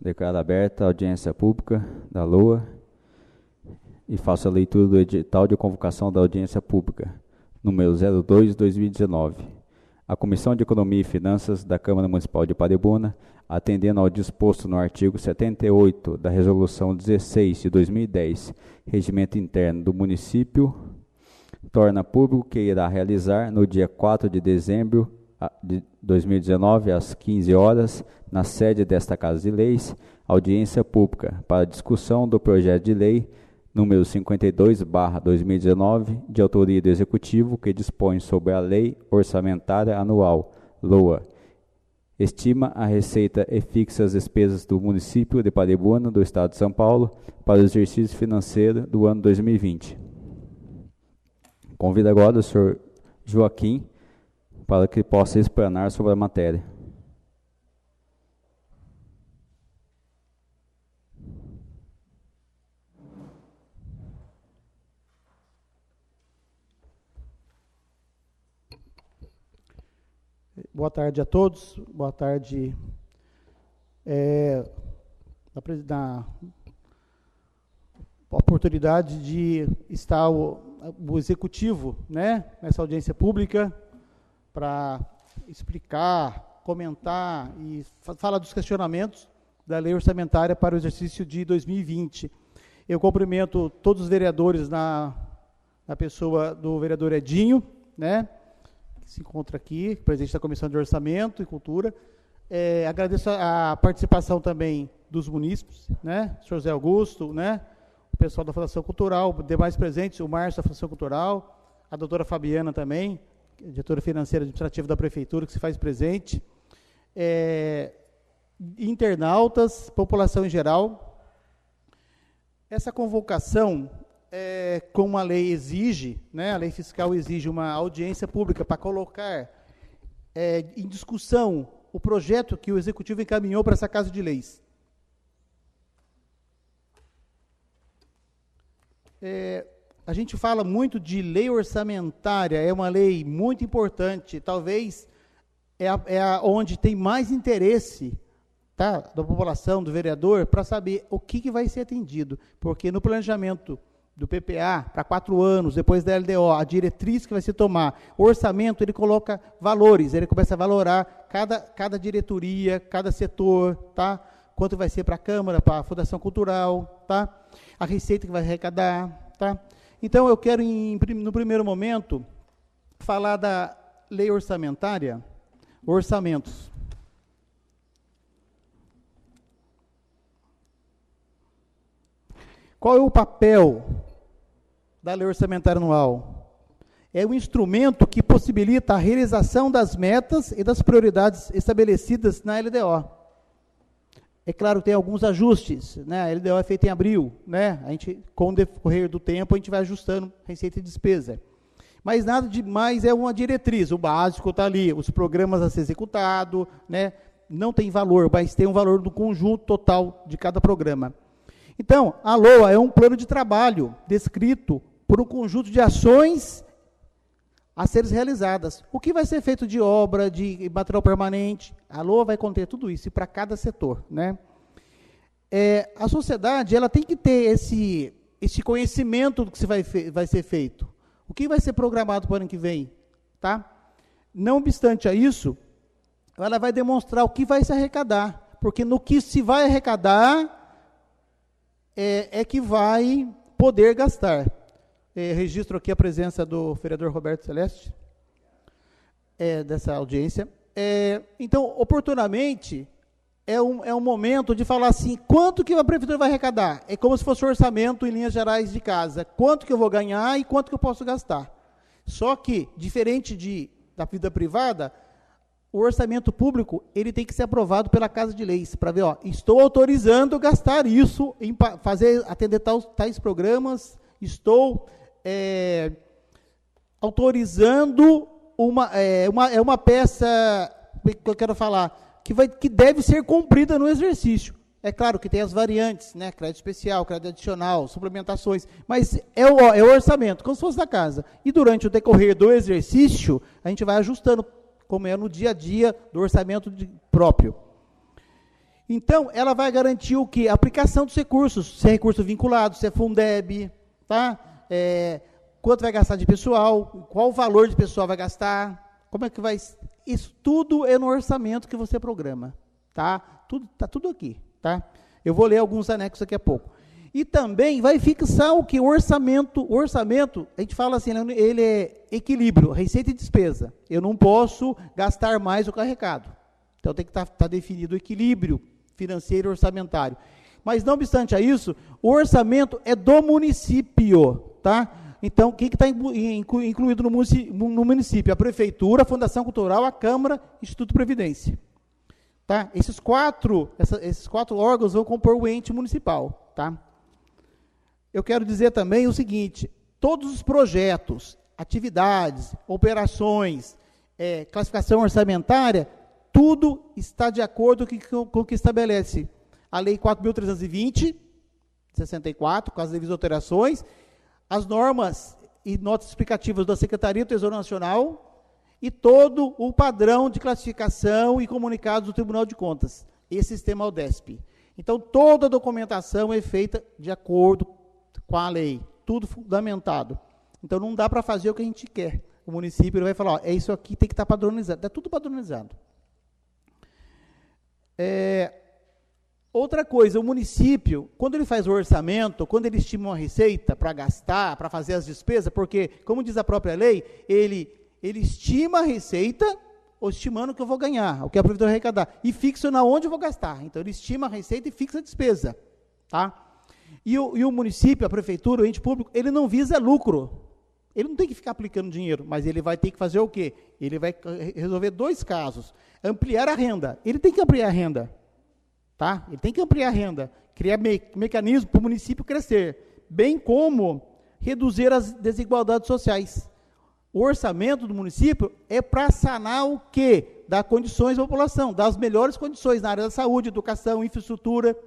Declaro aberta a audiência pública da LOA e faço a leitura do edital de convocação da audiência pública, número 02/2019. A Comissão de Economia e Finanças da Câmara Municipal de Iparebuna, atendendo ao disposto no artigo 78 da Resolução 16 de 2010, Regimento Interno do Município, torna público que irá realizar no dia 4 de dezembro de 2019, às 15 horas, na sede desta Casa de Leis, audiência pública para discussão do projeto de lei número 52/2019, de autoria do Executivo, que dispõe sobre a Lei Orçamentária Anual, LOA. Estima a receita e fixa as despesas do município de Iparebuna, do Estado de São Paulo, para o exercício financeiro do ano 2020. Convido agora o senhor Joaquim para que possa explanar sobre a matéria. Boa tarde a todos. Boa tarde. Na oportunidade de estar o Executivo, né, nessa audiência pública, para explicar, comentar e falar dos questionamentos da lei orçamentária para o exercício de 2020. Eu cumprimento todos os vereadores na pessoa do vereador Edinho, né, que se encontra aqui, presidente da Comissão de Orçamento e Cultura. Agradeço a participação também dos munícipes, né, o senhor Zé Augusto, né, o pessoal da Fundação Cultural, demais presentes, o Márcio da Fundação Cultural, a doutora Fabiana também, diretora financeira administrativa da Prefeitura, que se faz presente, internautas, população em geral. Essa convocação, como a lei exige, né, a lei fiscal exige uma audiência pública para colocar em discussão o projeto que o Executivo encaminhou para essa Casa de Leis. A gente fala muito de lei orçamentária, é uma lei muito importante, talvez onde tem mais interesse, tá, da população, do vereador, para saber o que vai ser atendido, porque no planejamento do PPA, para 4 anos, depois da LDO, a diretriz que vai se tomar, o orçamento, ele coloca valores, ele começa a valorar cada diretoria, cada setor, tá, quanto vai ser para a Câmara, para a Fundação Cultural, tá, a receita que vai arrecadar, tá. Então, eu quero, no primeiro momento, falar da lei orçamentária, orçamentos. Qual é o papel da lei orçamentária anual? É um instrumento que possibilita a realização das metas e das prioridades estabelecidas na LDO. É claro que tem alguns ajustes, né? A LDO é feita em abril, né? A gente, com o decorrer do tempo, a gente vai ajustando receita e despesa. Mas nada demais, é uma diretriz, o básico está ali, os programas a ser executado, né? Não tem valor, mas tem um valor do conjunto total de cada programa. Então, a LOA é um plano de trabalho descrito por um conjunto de ações a serem realizadas. O que vai ser feito de obra, de material permanente, a LOA vai conter tudo isso, e para cada setor, né? A sociedade, ela tem que ter esse conhecimento do que vai ser feito. O que vai ser programado para o ano que vem, tá? Não obstante a isso, ela vai demonstrar o que vai se arrecadar, porque no que se vai arrecadar que vai poder gastar. Registro aqui a presença do vereador Roberto Celeste, dessa audiência. Então, oportunamente, é um momento de falar assim, quanto que a Prefeitura vai arrecadar? É como se fosse um orçamento em linhas gerais de casa. Quanto que eu vou ganhar e quanto que eu posso gastar? Só que, diferente da vida privada, o orçamento público, ele tem que ser aprovado pela Casa de Leis, para ver, estou autorizando gastar isso, atender tais programas, estou autorizando uma peça, que eu quero falar, que deve ser cumprida no exercício. É claro que tem as variantes, né, crédito especial, crédito adicional, suplementações, mas é o orçamento, como se fosse da casa. E durante o decorrer do exercício, a gente vai ajustando, como é no dia a dia do orçamento próprio. Então, ela vai garantir o quê? A aplicação dos recursos, se é recurso vinculado, se é Fundeb, tá? Quanto vai gastar de pessoal, qual o valor de pessoal vai gastar, como é que vai... Isso tudo é no orçamento que você programa, tá? Tá tudo aqui, tá? Eu vou ler alguns anexos daqui a pouco. E também vai fixar o que? O orçamento, a gente fala assim, ele é equilíbrio, receita e despesa. Eu não posso gastar mais do que arrecado. Então, tem que estar definido o equilíbrio financeiro e orçamentário. Mas, não obstante a isso, o orçamento é do município, tá? Então, quem que está incluído no município? A Prefeitura, a Fundação Cultural, a Câmara, Instituto Previdência. Tá? Esses quatro órgãos vão compor o ente municipal. Tá? Eu quero dizer também o seguinte, todos os projetos, atividades, operações, classificação orçamentária, tudo está de acordo com o que estabelece a Lei 4.320, 64, com as devidas alterações, as normas e notas explicativas da Secretaria do Tesouro Nacional e todo o padrão de classificação e comunicados do Tribunal de Contas, esse sistema ODESP. Então, toda a documentação é feita de acordo com a lei, tudo fundamentado. Então, não dá para fazer o que a gente quer. O município ele vai falar, ó, isso aqui tem que estar padronizado. Está tudo padronizado. Outra coisa, o município, quando ele faz o orçamento, quando ele estima uma receita para gastar, para fazer as despesas, porque, como diz a própria lei, ele estima a receita, ou estimando o que eu vou ganhar, o que a Prefeitura vai arrecadar, e fixa na onde eu vou gastar. Então, ele estima a receita e fixa a despesa. Tá? E o município, a Prefeitura, o ente público, ele não visa lucro. Ele não tem que ficar aplicando dinheiro, mas ele vai ter que fazer o quê? Ele vai resolver dois casos. Ampliar a renda. Ele tem que ampliar a renda. Tá? Ele tem que ampliar a renda, criar mecanismo para o município crescer, bem como reduzir as desigualdades sociais. O orçamento do município é para sanar o quê? Dar condições à população, dar as melhores condições na área da saúde, educação, infraestrutura,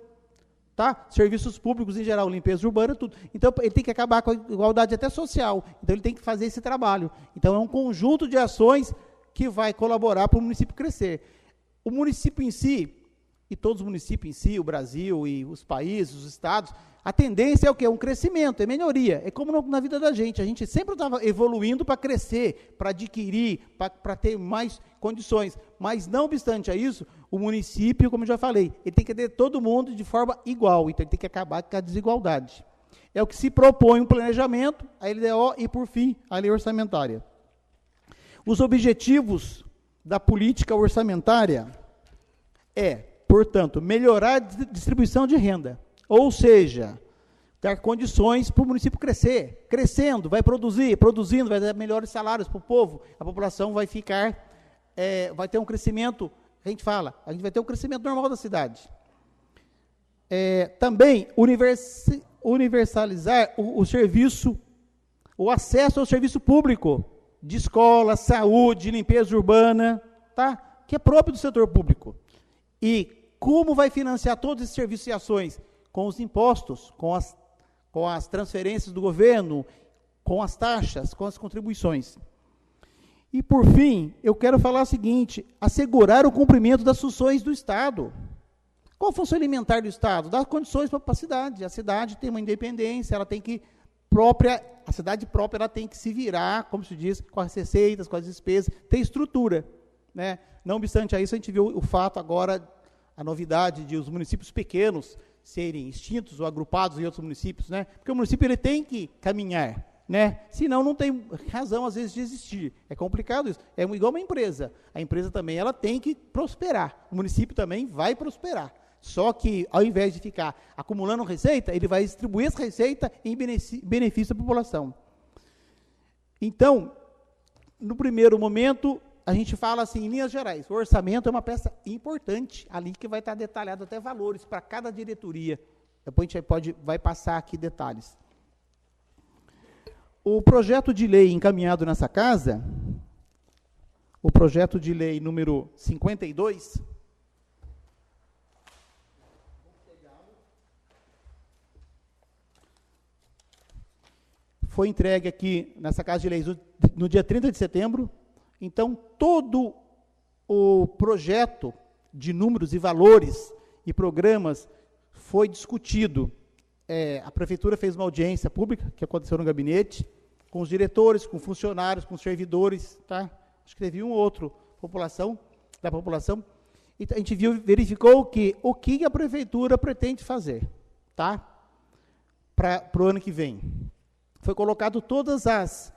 tá? Serviços públicos em geral, limpeza urbana, tudo. Então, ele tem que acabar com a igualdade até social. Então, ele tem que fazer esse trabalho. Então, é um conjunto de ações que vai colaborar para o município crescer. O município em si, e todos os municípios em si, o Brasil e os países, os estados, a tendência é o quê? Um crescimento, é melhoria. É como na vida da gente. A gente sempre estava evoluindo para crescer, para adquirir, para ter mais condições. Mas, não obstante a isso, o município, como eu já falei, ele tem que ter todo mundo de forma igual. Então, ele tem que acabar com a desigualdade. É o que se propõe um planejamento, a LDO e, por fim, a lei orçamentária. Os objetivos da política orçamentária portanto, melhorar a distribuição de renda, ou seja, dar condições para o município crescer, crescendo, vai produzindo, vai dar melhores salários para o povo, a população vai ficar, vai ter um crescimento, a gente vai ter um crescimento normal da cidade. Também, universalizar o serviço, o acesso ao serviço público, de escola, saúde, limpeza urbana, tá? Que é próprio do setor público. E como vai financiar todos esses serviços e ações? Com os impostos, com as transferências do governo, com as taxas, com as contribuições. E, por fim, eu quero falar o seguinte, assegurar o cumprimento das funções do Estado. Qual a função alimentar do Estado? Dar condições para a cidade. A cidade tem uma independência, ela tem que a cidade própria ela tem que se virar, como se diz, com as receitas, com as despesas, tem estrutura. Né? Não obstante a isso, a gente viu o fato agora, a novidade de os municípios pequenos serem extintos ou agrupados em outros municípios, né? Porque o município ele tem que caminhar, né? Senão não tem razão, às vezes, de existir. É complicado isso. É igual uma empresa. A empresa também ela tem que prosperar. O município também vai prosperar. Só que, ao invés de ficar acumulando receita, ele vai distribuir essa receita em benefício da população. Então, no primeiro momento, a gente fala assim, em linhas gerais, o orçamento é uma peça importante, ali que vai estar detalhado até valores para cada diretoria. Depois a gente vai passar aqui detalhes. O projeto de lei encaminhado nessa casa, o projeto de lei número 52, foi entregue aqui nessa Casa de Leis no dia 30 de setembro. Então, todo o projeto de números e valores e programas foi discutido. A prefeitura fez uma audiência pública, que aconteceu no gabinete, com os diretores, com funcionários, com servidores, tá? Acho que teve um ou outro da população, e a gente verificou o que a prefeitura pretende fazer, tá? Para o ano que vem. Foi colocado todas as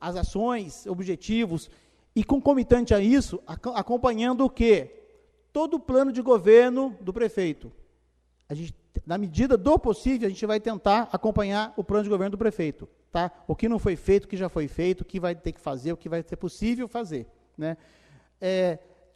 ações, objetivos, e concomitante a isso, acompanhando o quê? Todo o plano de governo do prefeito. A gente, na medida do possível, a gente vai tentar acompanhar o plano de governo do prefeito, tá? O que não foi feito, o que já foi feito, o que vai ter que fazer, o que vai ser possível fazer, né?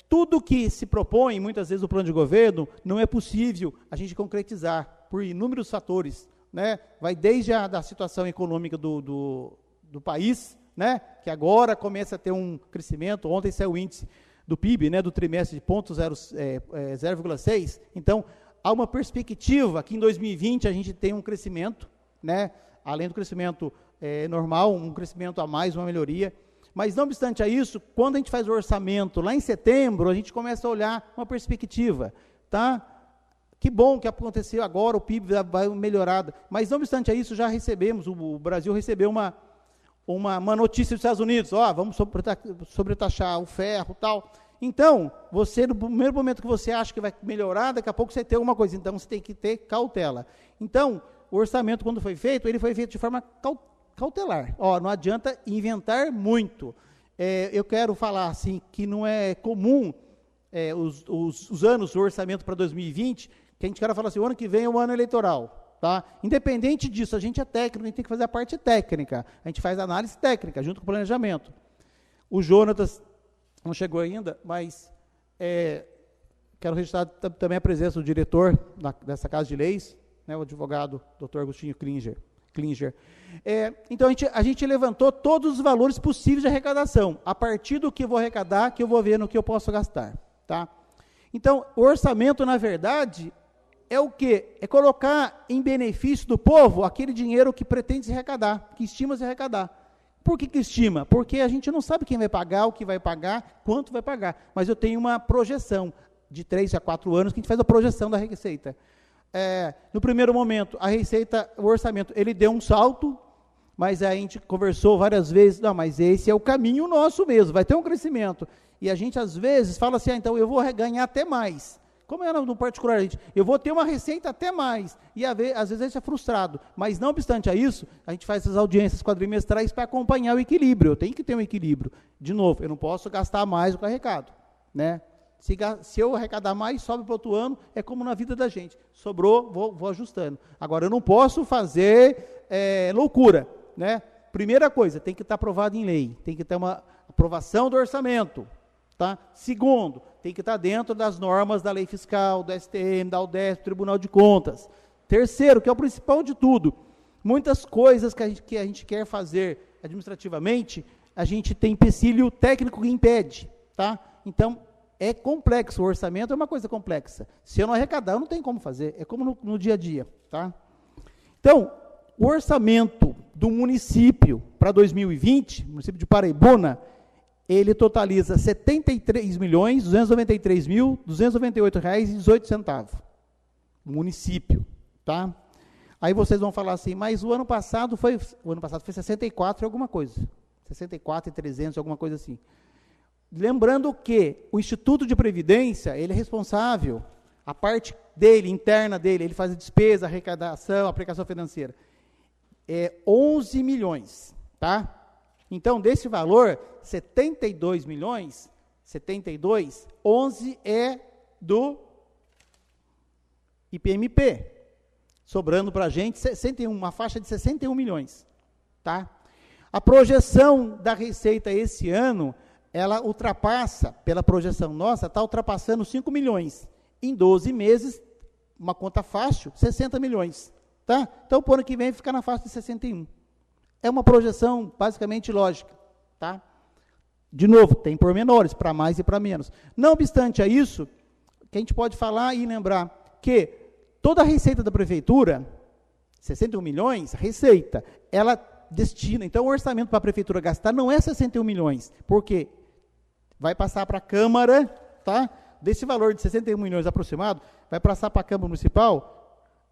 Tudo que se propõe, muitas vezes, o plano de governo, não é possível a gente concretizar, por inúmeros fatores, né? Vai desde da situação econômica do país, né? Que agora começa a ter um crescimento. Ontem saiu o índice do PIB, né? Do trimestre de 0,6. Então, há uma perspectiva que em 2020 a gente tem um crescimento, né? Além do crescimento normal, um crescimento a mais, uma melhoria. Mas, não obstante a isso, quando a gente faz o orçamento lá em setembro, a gente começa a olhar uma perspectiva, tá? Que bom que aconteceu agora, o PIB vai melhorado. Mas, não obstante a isso, já recebemos, o Brasil recebeu uma notícia dos Estados Unidos, vamos sobretaxar o ferro e tal. Então, você, no primeiro momento que você acha que vai melhorar, daqui a pouco você tem alguma coisa. Então, você tem que ter cautela. Então, o orçamento, quando foi feito, ele foi feito de forma cautelar. Não adianta inventar muito. Eu quero falar assim, que não é comum os anos do orçamento para 2020, que a gente quer falar assim, o ano que vem é um ano eleitoral. Tá? Independente disso, a gente é técnico, a gente tem que fazer a parte técnica. A gente faz a análise técnica, junto com o planejamento. O Jonatas não chegou ainda, mas quero registrar também a presença do diretor dessa Casa de Leis, né, o advogado Dr. Agostinho Klinger. Então, a gente levantou todos os valores possíveis de arrecadação, a partir do que eu vou arrecadar, que eu vou ver no que eu posso gastar. Tá? Então, o orçamento, na verdade, é o quê? É colocar em benefício do povo aquele dinheiro que pretende se arrecadar, que estima se arrecadar. Por que estima? Porque a gente não sabe quem vai pagar, o que vai pagar, quanto vai pagar. Mas eu tenho uma projeção de 3 a 4 anos que a gente faz a projeção da receita. No primeiro momento, a receita, o orçamento, ele deu um salto, mas a gente conversou várias vezes, não, mas esse é o caminho nosso mesmo, vai ter um crescimento. E a gente, às vezes, fala assim, então eu vou ganhar até mais. Como era no particular, eu vou ter uma receita até mais, e às vezes a gente é frustrado, mas não obstante a isso, a gente faz essas audiências quadrimestrais para acompanhar o equilíbrio, eu tenho que ter um equilíbrio. De novo, eu não posso gastar mais do que eu arrecado, né? Se eu arrecadar mais, sobe para o outro ano, é como na vida da gente, sobrou, vou ajustando. Agora, eu não posso fazer loucura, né? Primeira coisa, tem que estar aprovado em lei, tem que ter uma aprovação do orçamento, tá? Segundo, tem que estar dentro das normas da lei fiscal, do STM, da UDESP, do Tribunal de Contas. Terceiro, que é o principal de tudo, muitas coisas que a gente quer fazer administrativamente, a gente tem empecilho técnico que impede, tá? Então, é complexo, o orçamento é uma coisa complexa. Se eu não arrecadar, eu não tenho como fazer, é como no dia a dia, tá? Então, o orçamento do município para 2020, município de Paraibuna, ele totaliza R$ 73.293.298,18. Município, tá? Aí vocês vão falar assim, mas o ano passado foi 64 e alguma coisa. 64.300, alguma coisa assim. Lembrando que o Instituto de Previdência, ele é responsável, a parte dele, interna dele, ele faz a despesa, a arrecadação, a aplicação financeira. 11 milhões, tá? Então, desse valor, 72 milhões, 11 é do IPMP, sobrando para a gente uma faixa de 61 milhões, tá? A projeção da receita esse ano, ela ultrapassa, pela projeção nossa, está ultrapassando 5 milhões. Em 12 meses, uma conta fácil, 60 milhões, tá? Então, para o ano que vem, fica na faixa de 61. É uma projeção basicamente lógica, tá? De novo, tem pormenores, para mais e para menos. Não obstante a isso, que a gente pode falar e lembrar que toda a receita da prefeitura, 61 milhões, receita, ela destina, então o orçamento para a prefeitura gastar não é 61 milhões, porque vai passar para a Câmara, tá? desse valor de 61 milhões aproximado, vai passar para a Câmara Municipal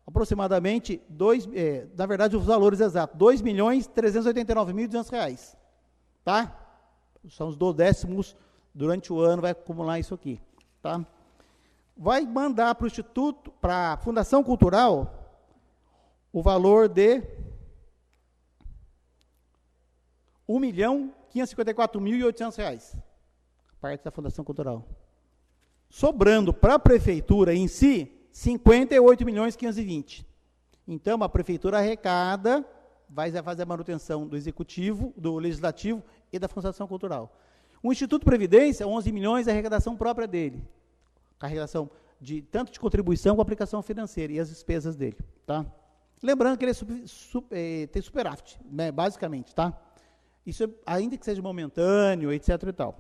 aproximadamente, na verdade, os valores exatos, R$ 2.389.200, tá? São os 12º durante o ano, vai acumular isso aqui, tá? Vai mandar para o Instituto, para a Fundação Cultural, o valor de R$ 1.554.800, parte da Fundação Cultural. Sobrando para a Prefeitura em si, R$ 58.520. Então, a Prefeitura arrecada, vai fazer a manutenção do Executivo, do Legislativo e da Fundação Cultural. O Instituto Previdência, 11 milhões, é a arrecadação própria dele. A arrecadação tanto de contribuição como aplicação financeira e as despesas dele, tá? Lembrando que ele tem superávit, né, basicamente, tá? Isso ainda que seja momentâneo, etc. e tal.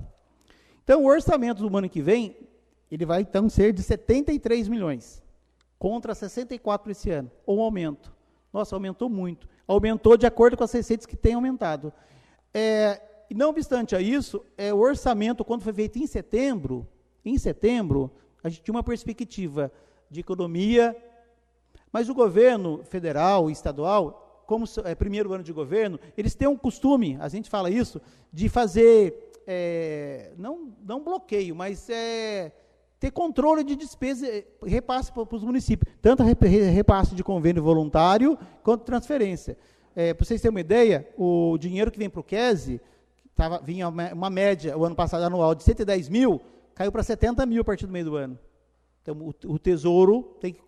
Então, o orçamento do ano que vem, ele vai, então, ser de 73 milhões, contra 64 esse ano, ou um aumento. Nossa, aumentou muito. Aumentou de acordo com as receitas que têm aumentado. E não obstante a isso, o orçamento, quando foi feito em setembro, a gente tinha uma perspectiva de economia, mas o governo federal e estadual, como é primeiro ano de governo, eles têm um costume, a gente fala isso, de fazer, não bloqueio, mas ter controle de despesa, repasse para os municípios, tanto repasse de convênio voluntário, quanto transferência. Para vocês terem uma ideia, o dinheiro que vem para o QESE, vinha uma média, o ano passado anual, de 110 mil, caiu para 70 mil a partir do meio do ano. Então, o Tesouro tem que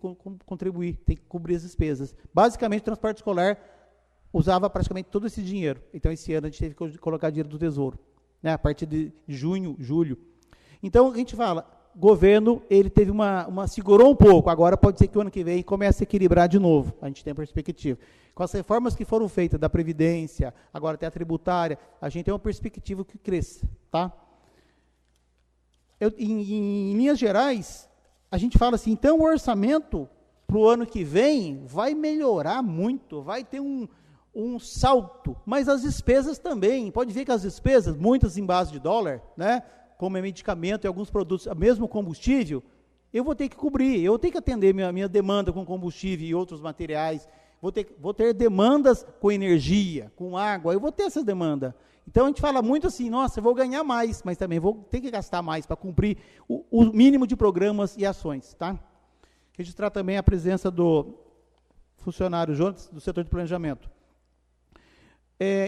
contribuir, tem que cobrir as despesas. Basicamente, o transporte escolar usava praticamente todo esse dinheiro. Então, esse ano a gente teve que colocar dinheiro do Tesouro, né, a partir de junho, julho. Então, a gente fala, governo, ele teve segurou um pouco, agora pode ser que o ano que vem comece a equilibrar de novo, a gente tem a perspectiva. Com as reformas que foram feitas da Previdência, agora até a tributária, a gente tem uma perspectiva que cresça, tá? Em linhas gerais, a gente fala assim, então o orçamento para o ano que vem vai melhorar muito, vai ter um salto, mas as despesas também, pode ver que as despesas, muitas em base de dólar, né, como é medicamento e alguns produtos, mesmo combustível, eu vou ter que cobrir, eu tenho que atender minha demanda com combustível e outros materiais, vou ter demandas com energia, com água, eu vou ter essas demandas. Então, a gente fala muito assim, nossa, eu vou ganhar mais, mas também vou ter que gastar mais para cumprir o mínimo de programas e ações, tá? Registrar também a presença do funcionário Jonas, do setor de planejamento.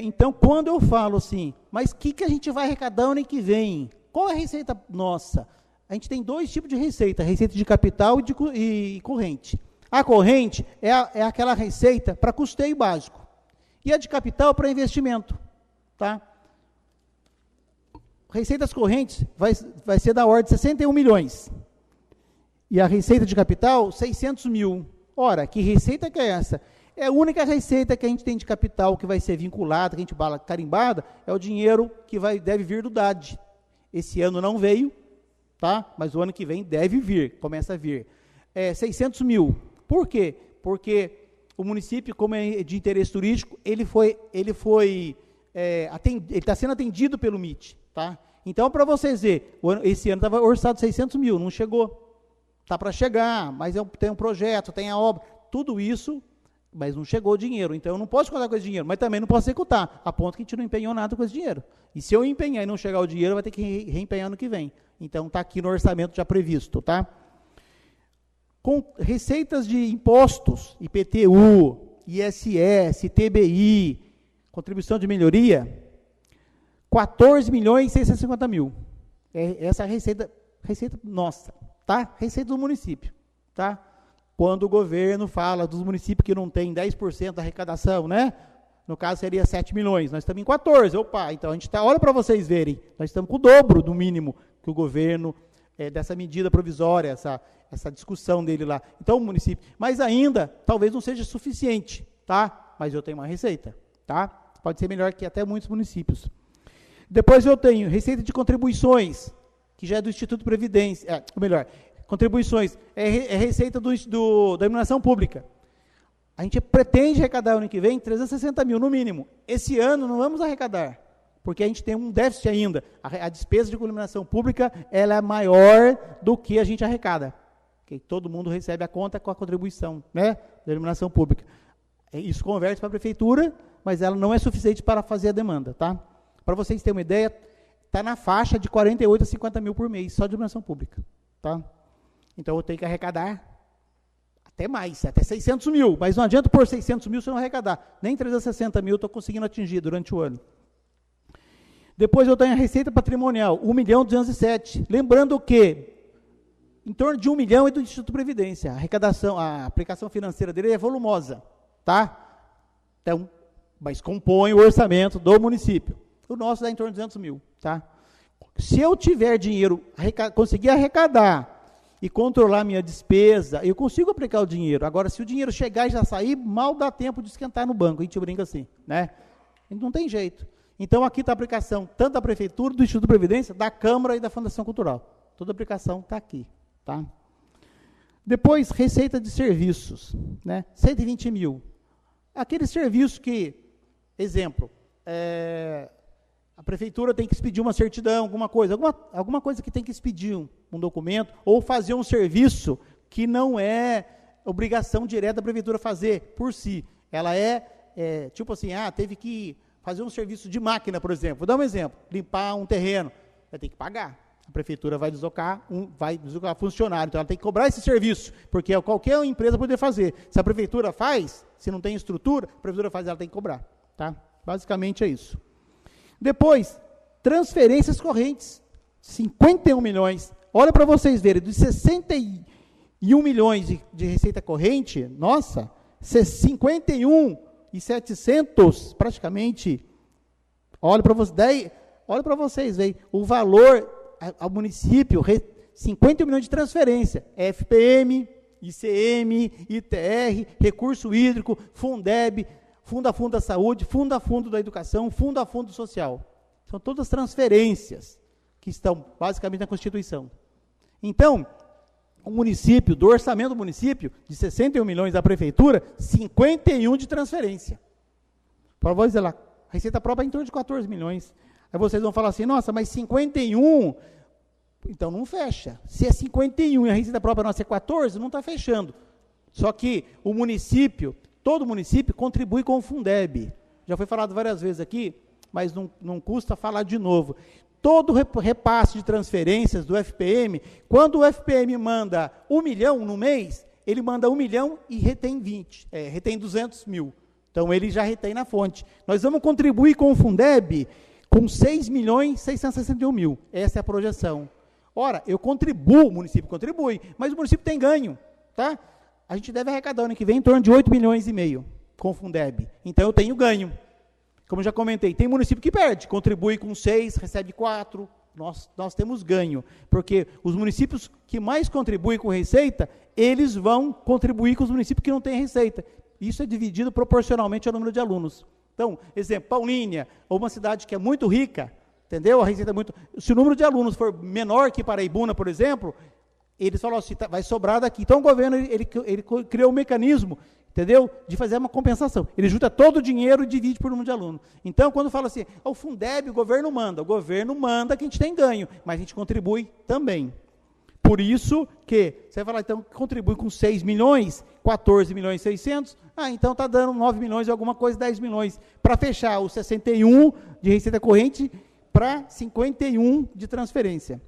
Então, quando eu falo assim, mas o que a gente vai arrecadar ano que vem? Qual é a receita nossa? A gente tem dois tipos de receita de capital e corrente. A corrente é aquela receita para custeio básico, e a de capital para investimento, tá? Receitas correntes vai ser da ordem de 61 milhões. E a receita de capital, 600 mil. Ora, que receita que é essa? É a única receita que a gente tem de capital que vai ser vinculada, que a gente bala carimbada, é o dinheiro que deve vir do DAD. Esse ano não veio, tá? Mas o ano que vem deve vir, começa a vir. 600 mil. Por quê? Porque o município, como é de interesse turístico, ele está sendo atendido pelo MIT, tá? Então, para vocês verem, esse ano estava orçado 600 mil, não chegou. Está para chegar, mas tem um projeto, tem a obra, tudo isso, mas não chegou o dinheiro. Então, eu não posso contar com esse dinheiro, mas também não posso executar, a ponto que a gente não empenhou nada com esse dinheiro. E se eu empenhar e não chegar o dinheiro, vai ter que reempenhar no que vem. Então, está aqui no orçamento já previsto, tá? Com receitas de impostos, IPTU, ISS, TBI, contribuição de melhoria, 14.650.000. Essa é a receita nossa, tá? Receita do município, tá? Quando o governo fala dos municípios que não tem 10% da arrecadação, né? No caso seria 7 milhões, nós estamos em 14, opa, então a gente olha para vocês verem, nós estamos com o dobro do mínimo que o governo, dessa medida provisória, essa discussão dele lá. Então o município, mas ainda, talvez não seja suficiente, tá? Mas eu tenho uma receita, tá? Pode ser melhor que até muitos municípios. Depois eu tenho receita de contribuições, que já é do Instituto Previdência, contribuições, é receita da iluminação pública. A gente pretende arrecadar ano que vem 360 mil, no mínimo. Esse ano não vamos arrecadar, porque a gente tem um déficit ainda. A despesa de iluminação pública, ela é maior do que a gente arrecada. Okay? Todo mundo recebe a conta com a contribuição, né, da iluminação pública. Isso converte para a prefeitura, mas ela não é suficiente para fazer a demanda, tá? Para vocês terem uma ideia, está na faixa de 48 a 50 mil por mês, só de iluminação pública, tá? Então, eu tenho que arrecadar até mais, até 600 mil, mas não adianta por 600 mil se eu não arrecadar. Nem 360 mil eu estou conseguindo atingir durante o ano. Depois eu tenho a receita patrimonial, 1.207.000. Lembrando que em torno de 1 milhão é do Instituto Previdência. A arrecadação, a aplicação financeira dele é volumosa, tá? Então, mas compõe o orçamento do município. O nosso dá em torno de 200 mil, tá? Se eu tiver dinheiro, conseguir arrecadar e controlar minha despesa, eu consigo aplicar o dinheiro. Agora, se o dinheiro chegar e já sair, mal dá tempo de esquentar no banco. A gente brinca assim, né? Não tem jeito. Então, aqui está a aplicação tanto da Prefeitura, do Instituto de Previdência, da Câmara e da Fundação Cultural. Toda a aplicação está aqui, tá? Depois, receita de serviços, né? 120 mil. Aquele serviço que, exemplo, a Prefeitura tem que expedir uma certidão, alguma coisa que tem que expedir um documento, ou fazer um serviço que não é obrigação direta da Prefeitura fazer por si. Ela tipo assim, teve que fazer um serviço de máquina, por exemplo. Vou dar um exemplo, limpar um terreno, vai ter que pagar. A Prefeitura vai deslocar funcionário, então ela tem que cobrar esse serviço, porque qualquer empresa poder fazer. Se a Prefeitura faz, se não tem estrutura, a Prefeitura faz, ela tem que cobrar. Tá? Basicamente é isso. Depois, transferências correntes, 51 milhões. Olha para vocês verem, dos 61 milhões de receita corrente, nossa, 51.700, praticamente, olha para vocês verem, o valor ao município, 51 milhões de transferência, FPM, ICM, ITR, recurso hídrico, Fundeb, Fundo a Fundo da Saúde, Fundo a Fundo da Educação, Fundo a Fundo Social. São todas transferências que estão basicamente na Constituição. Então, o município, do orçamento do município, de 61 milhões da Prefeitura, 51 de transferência. Para vocês lá, a receita própria é em torno de 14 milhões. Aí vocês vão falar assim, nossa, mas 51, então não fecha. Se é 51 e a receita própria nossa é 14, não está fechando. Só que o município, todo município contribui com o Fundeb. Já foi falado várias vezes aqui, mas não custa falar de novo. Todo repasse de transferências do FPM, quando o FPM manda 1 milhão no mês, ele manda 1 milhão e retém 200 mil. Então, ele já retém na fonte. Nós vamos contribuir com o Fundeb com 6.661.000. Essa é a projeção. Ora, eu contribuo, o município contribui, mas o município tem ganho, tá? A gente deve arrecadar ano que vem em torno de 8,5 milhões com o Fundeb. Então, eu tenho ganho. Como eu já comentei, tem município que perde, contribui com 6, recebe 4, nós temos ganho, porque os municípios que mais contribuem com receita, eles vão contribuir com os municípios que não têm receita. Isso é dividido proporcionalmente ao número de alunos. Então, exemplo, Paulínia, ou uma cidade que é muito rica, entendeu? A receita é muito... Se o número de alunos for menor que Paraibuna, por exemplo, eles falam assim, vai sobrar daqui. Então, o governo ele criou um mecanismo, entendeu? De fazer uma compensação. Ele junta todo o dinheiro e divide por número de alunos. Então, quando fala assim, o Fundeb, o governo manda que a gente tem ganho, mas a gente contribui também. Por isso que, você vai falar, então, contribui com 6 milhões, 14 milhões e 600, então está dando 9 milhões e alguma coisa, 10 milhões, para fechar os 61 de receita corrente para 51 de transferência.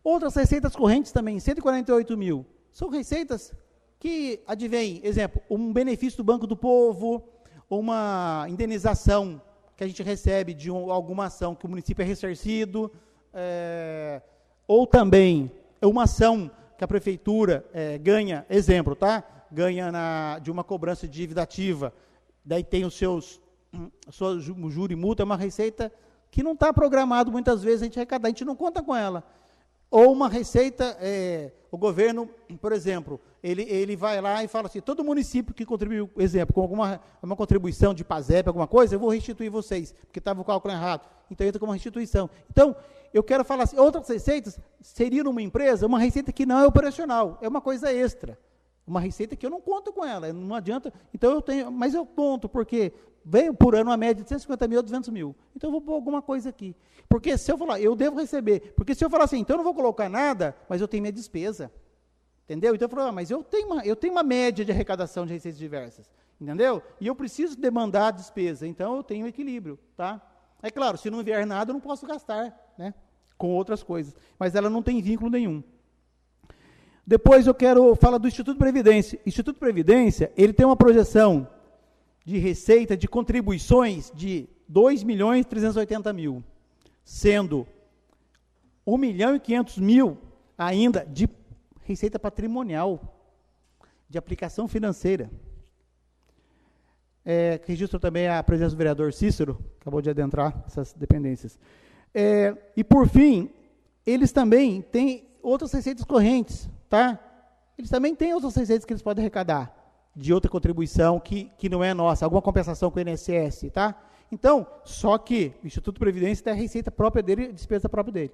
Outras receitas correntes também, 148 mil, são receitas que advém, exemplo, um benefício do Banco do Povo, uma indenização que a gente recebe de alguma ação que o município é ressarcido, ou também uma ação que a prefeitura ganha, exemplo, tá? Ganha de uma cobrança de dívida ativa, daí tem o seu juro e multa, é uma receita que não está programado muitas vezes a gente arrecadar, a gente não conta com ela. Ou uma receita, o governo, por exemplo, ele vai lá e fala assim, todo município que contribuiu, exemplo, com uma contribuição de PASEP, alguma coisa, eu vou restituir vocês, porque estava o cálculo errado. Então, entra como restituição. Então, eu quero falar assim, outras receitas seria numa empresa, uma receita que não é operacional, é uma coisa extra. Uma receita que eu não conto com ela, não adianta. Então, mas eu conto, porque vem por ano uma média de 150 mil a 200 mil. Então, eu vou pôr alguma coisa aqui. Porque se eu falar, eu devo receber. Porque se eu falar assim, então eu não vou colocar nada, mas eu tenho minha despesa. Entendeu? Então, eu falo, mas eu tenho uma média de arrecadação de receitas diversas. Entendeu? E eu preciso demandar a despesa. Então, eu tenho um equilíbrio. Tá? É claro, se não vier nada, eu não posso gastar, né, com outras coisas. Mas ela não tem vínculo nenhum. Depois eu quero falar do Instituto Previdência. Instituto Previdência, ele tem uma projeção de receita, de contribuições de 2.380.000, sendo 1.500.000 ainda de receita patrimonial, de aplicação financeira. Registro também a presença do vereador Cícero, acabou de adentrar essas dependências. E, por fim, eles também têm outras receitas correntes, tá? Eles também têm outras receitas que eles podem arrecadar, de outra contribuição que não é nossa, alguma compensação com o INSS, tá? Então, só que o Instituto Previdência tem a receita própria dele, a despesa própria dele.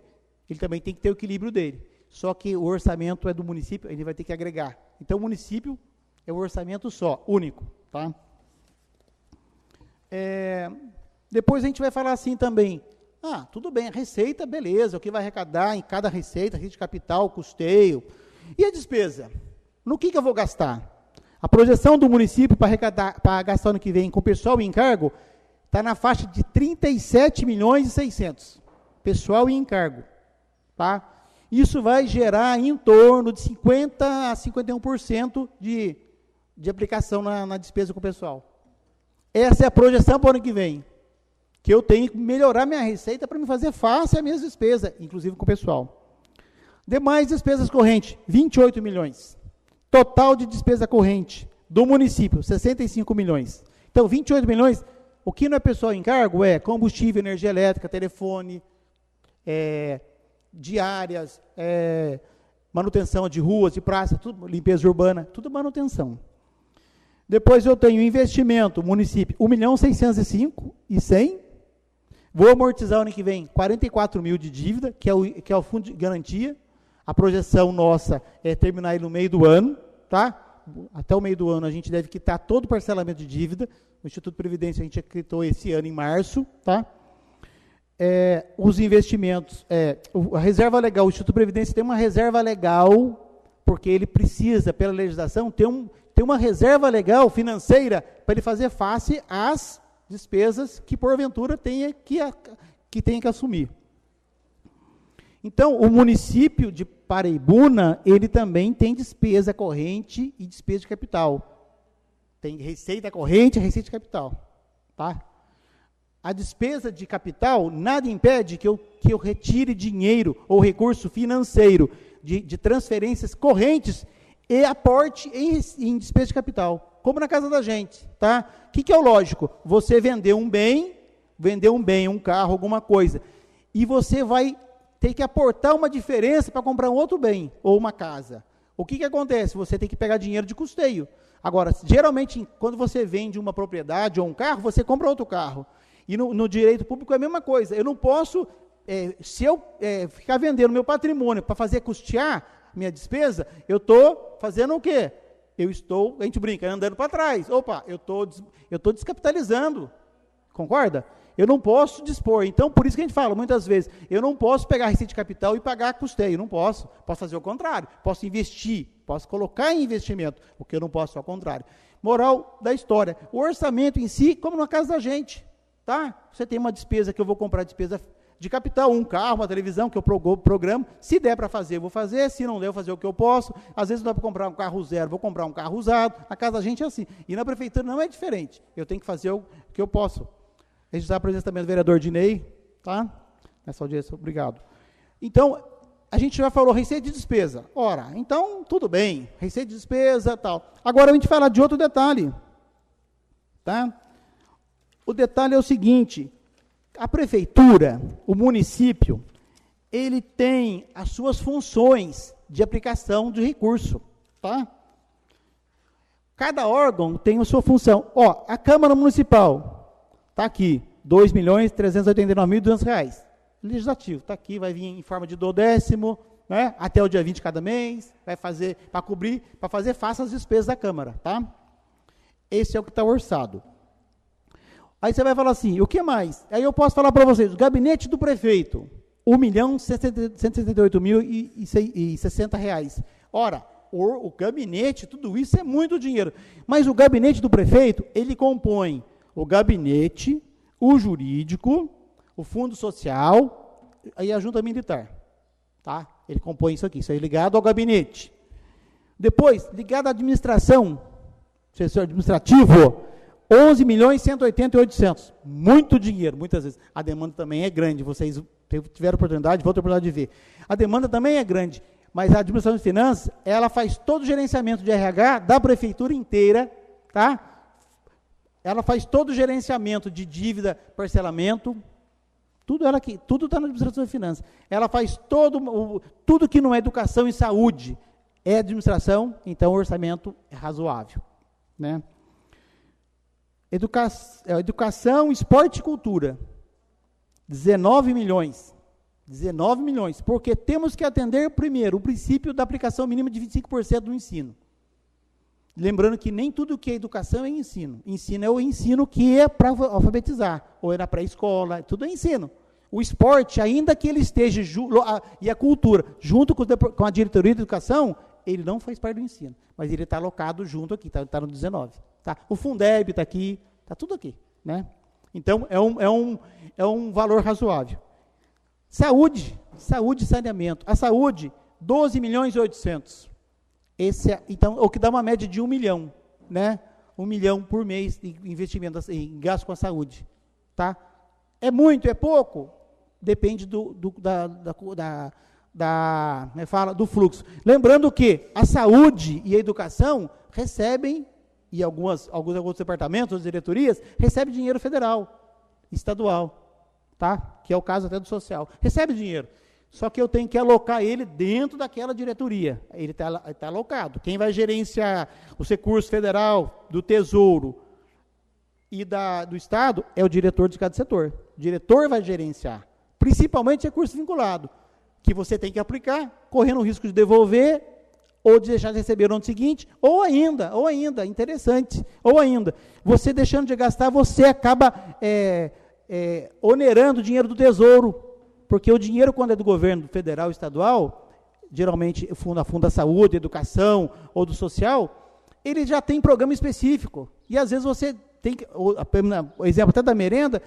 Ele também tem que ter o equilíbrio dele. Só que o orçamento é do município, ele vai ter que agregar. Então, o município é um orçamento só, único, tá? Depois a gente vai falar assim também, tudo bem, a receita, beleza, o que vai arrecadar em cada receita de capital, custeio. E a despesa? No que eu vou gastar? A projeção do município para gastar ano que vem com pessoal e encargo está na faixa de 37.600.000. Pessoal e encargo. Tá? Isso vai gerar em torno de 50% a 51% de aplicação na despesa com o pessoal. Essa é a projeção para o ano que vem. Que eu tenho que melhorar minha receita para me fazer fácil as minhas despesas, inclusive com o pessoal. Demais despesas correntes, 28 milhões. Total de despesa corrente do município, 65 milhões. Então, 28 milhões, o que não é pessoal em encargo é combustível, energia elétrica, telefone, diárias, manutenção de ruas, de praças, tudo, limpeza urbana, tudo manutenção. Depois eu tenho investimento, município, 1.605.100. Vou amortizar o ano que vem 44 mil de dívida, que é o fundo de garantia. A projeção nossa é terminar no meio do ano, tá? Até o meio do ano a gente deve quitar todo o parcelamento de dívida. O Instituto Previdência a gente quitou esse ano em março, tá? Os investimentos, a reserva legal, o Instituto Previdência tem uma reserva legal, porque ele precisa, pela legislação, ter uma reserva legal financeira para ele fazer face às despesas que porventura tenha que assumir. Então, o município de Paraibuna, ele também tem despesa corrente e despesa de capital. Tem receita corrente e receita de capital. Tá? A despesa de capital, nada impede que eu retire dinheiro ou recurso financeiro de transferências correntes e aporte em despesa de capital, como na casa da gente. Tá? O que é o lógico? Você vender um bem, um carro, alguma coisa, e você vai ter que aportar uma diferença para comprar um outro bem, ou uma casa. O que acontece? Você tem que pegar dinheiro de custeio. Agora, geralmente, quando você vende uma propriedade ou um carro, você compra outro carro. E no direito público é a mesma coisa. Eu não posso, se eu ficar vendendo meu patrimônio para fazer custear minha despesa, eu estou fazendo o quê? A gente brinca, andando para trás. Opa, eu estou descapitalizando. Concorda? Eu não posso dispor. Então, por isso que a gente fala, muitas vezes, eu não posso pegar a receita de capital e pagar custeio. Não posso. Posso fazer o contrário. Posso investir. Posso colocar em investimento. O que eu não posso, ao contrário. Moral da história. O orçamento em si, como na casa da gente. Tá? Você tem uma despesa que eu vou comprar, despesa de capital, um carro, uma televisão que eu programo. Se der para fazer, eu vou fazer. Se não der, eu vou fazer o que eu posso. Às vezes não dá para comprar um carro zero, vou comprar um carro usado. Na casa da gente é assim. E na prefeitura não é diferente. Eu tenho que fazer o que eu posso. Registrar a presença também do vereador Dinei, tá? Nessa audiência, obrigado. Então, a gente já falou receita de despesa. Ora, então, tudo bem, receita de despesa, tal. Agora, a gente fala de outro detalhe, tá? O detalhe é o seguinte, a prefeitura, o município, ele tem as suas funções de aplicação de recurso, tá? Cada órgão tem a sua função. A Câmara Municipal, está aqui, R$ 2.389.200. Legislativo, está aqui, vai vir em forma de 12º, né, até o dia 20 de cada mês, vai fazer, para cobrir, para fazer face às despesas da Câmara, tá? Esse é o que está orçado. Aí você vai falar assim, o que mais? Aí eu posso falar para vocês, o gabinete do prefeito, R$1.178.060. Ora, o gabinete, tudo isso é muito dinheiro. Mas o gabinete do prefeito, ele compõe o gabinete, o jurídico, o fundo social e a junta militar. Tá? Ele compõe isso aqui, isso aí ligado ao gabinete. Depois, ligado à administração, setor administrativo, 11.180.800. Muito dinheiro, muitas vezes. A demanda também é grande, vocês tiveram oportunidade, vão ter oportunidade de ver. A demanda também é grande, mas a administração de finanças, ela faz todo o gerenciamento de RH da prefeitura inteira, tá? Ela faz todo o gerenciamento de dívida, parcelamento, tudo ela aqui, tudo está na administração de finanças. Ela faz tudo que não é educação e saúde, é administração, então o orçamento é razoável, né? Educação, esporte e cultura, 19 milhões, porque temos que atender, primeiro, o princípio da aplicação mínima de 25% do ensino. Lembrando que nem tudo que é educação é ensino. Ensino é o ensino que é para alfabetizar, ou é na pré-escola, tudo é ensino. O esporte, ainda que ele esteja, e a cultura, junto com a diretoria de educação, ele não faz parte do ensino, mas ele está alocado junto aqui, está no 19. Tá? O Fundeb está aqui, está tudo aqui, né? Então, é um valor razoável. Saúde e saneamento. A saúde, 12.800.000. Então, o que dá uma média de 1 milhão, né? 1 milhão por mês de investimento em gasto com a saúde. Tá? É muito, é pouco? Depende do fluxo. Lembrando que a saúde e a educação recebem, e alguns departamentos, diretorias, recebem dinheiro federal, estadual, tá? Que é o caso até do social. Recebe dinheiro, só que eu tenho que alocar ele dentro daquela diretoria. Ele está alocado. Quem vai gerenciar os recursos federal, do Tesouro e do Estado é o diretor de cada setor. O diretor vai gerenciar, principalmente recurso vinculado, que você tem que aplicar, correndo o risco de devolver, ou de deixar de receber no ano seguinte, ou ainda, interessante, você deixando de gastar, você acaba onerando o dinheiro do Tesouro, porque o dinheiro, quando é do governo federal e estadual, geralmente a Fundo da Saúde, Educação, ou do Social, ele já tem programa específico, e às vezes você tem que, o exemplo até da merenda,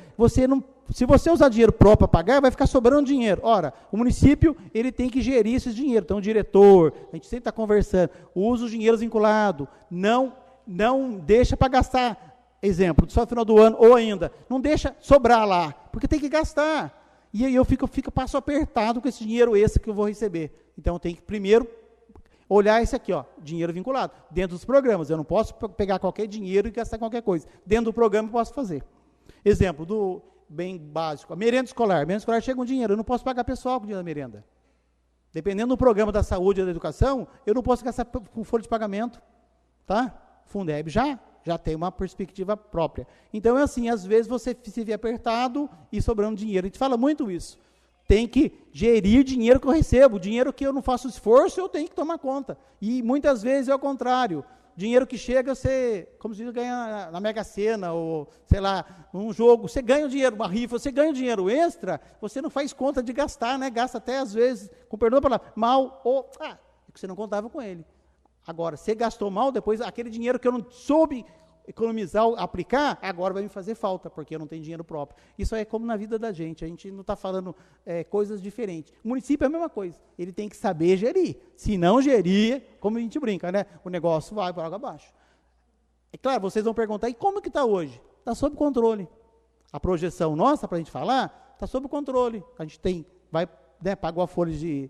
se você usar dinheiro próprio para pagar, vai ficar sobrando dinheiro. Ora, o município, ele tem que gerir esse dinheiro. Então, o diretor, a gente sempre está conversando, usa os dinheiros vinculados, não deixa para gastar, exemplo, só no final do ano, ou ainda, não deixa sobrar lá, porque tem que gastar. E aí eu passo apertado com esse dinheiro que eu vou receber. Então, tem que primeiro olhar esse aqui, dinheiro vinculado, dentro dos programas. Eu não posso pegar qualquer dinheiro e gastar qualquer coisa. Dentro do programa eu posso fazer. Exemplo do bem básico, a merenda escolar. A merenda escolar chega um dinheiro, eu não posso pagar pessoal com o dinheiro da merenda. Dependendo do programa da saúde e da educação, eu não posso gastar com folha de pagamento. Tá? Fundeb já tem uma perspectiva própria. Então, é assim, às vezes você se vê apertado e sobrando dinheiro. A gente fala muito isso. Tem que gerir o dinheiro que eu recebo. O dinheiro que eu não faço esforço, eu tenho que tomar conta. E muitas vezes é o contrário. Dinheiro que chega, você, como se diz, ganha na Mega Sena, ou, sei lá, num jogo, você ganha o dinheiro, uma rifa, você ganha o dinheiro extra, você não faz conta de gastar, né? Gasta até, às vezes, com perdão da palavra, mal, ou, você não contava com ele. Agora, você gastou mal, depois, aquele dinheiro que eu não soube economizar, aplicar, agora vai me fazer falta, porque eu não tenho dinheiro próprio. Isso é como na vida da gente, a gente não está falando coisas diferentes. O município é a mesma coisa, ele tem que saber gerir. Se não gerir, como a gente brinca, né? O negócio vai por água abaixo. É claro, vocês vão perguntar, e como que está hoje? Está sob controle. A projeção nossa, para a gente falar, está sob controle. A gente pagou a folha de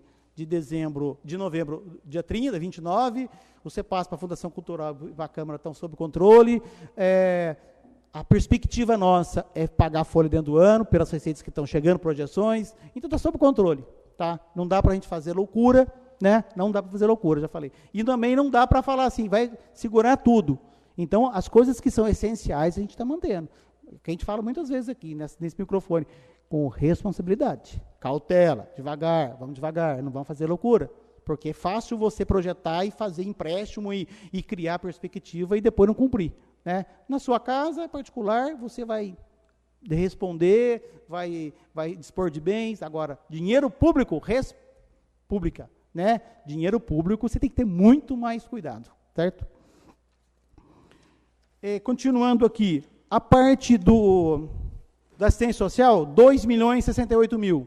novembro, dia 30, 29, o CEPAS para a Fundação Cultural e a Câmara estão sob controle, a perspectiva nossa é pagar a folha dentro do ano, pelas receitas que estão chegando, projeções, então está sob controle, tá? Não dá para a gente fazer loucura, né? Não dá para fazer loucura, já falei. E também não dá para falar assim, vai segurar tudo. Então, as coisas que são essenciais a gente está mantendo, que a gente fala muitas vezes aqui, nesse microfone, com responsabilidade, cautela, vamos devagar, não vamos fazer loucura, porque é fácil você projetar e fazer empréstimo e criar perspectiva e depois não cumprir, né? Na sua casa, particular, você vai responder, vai dispor de bens. Agora, dinheiro público, pública, né? Dinheiro público, você tem que ter muito mais cuidado, certo? Continuando aqui, a parte da assistência social, 2.068.000.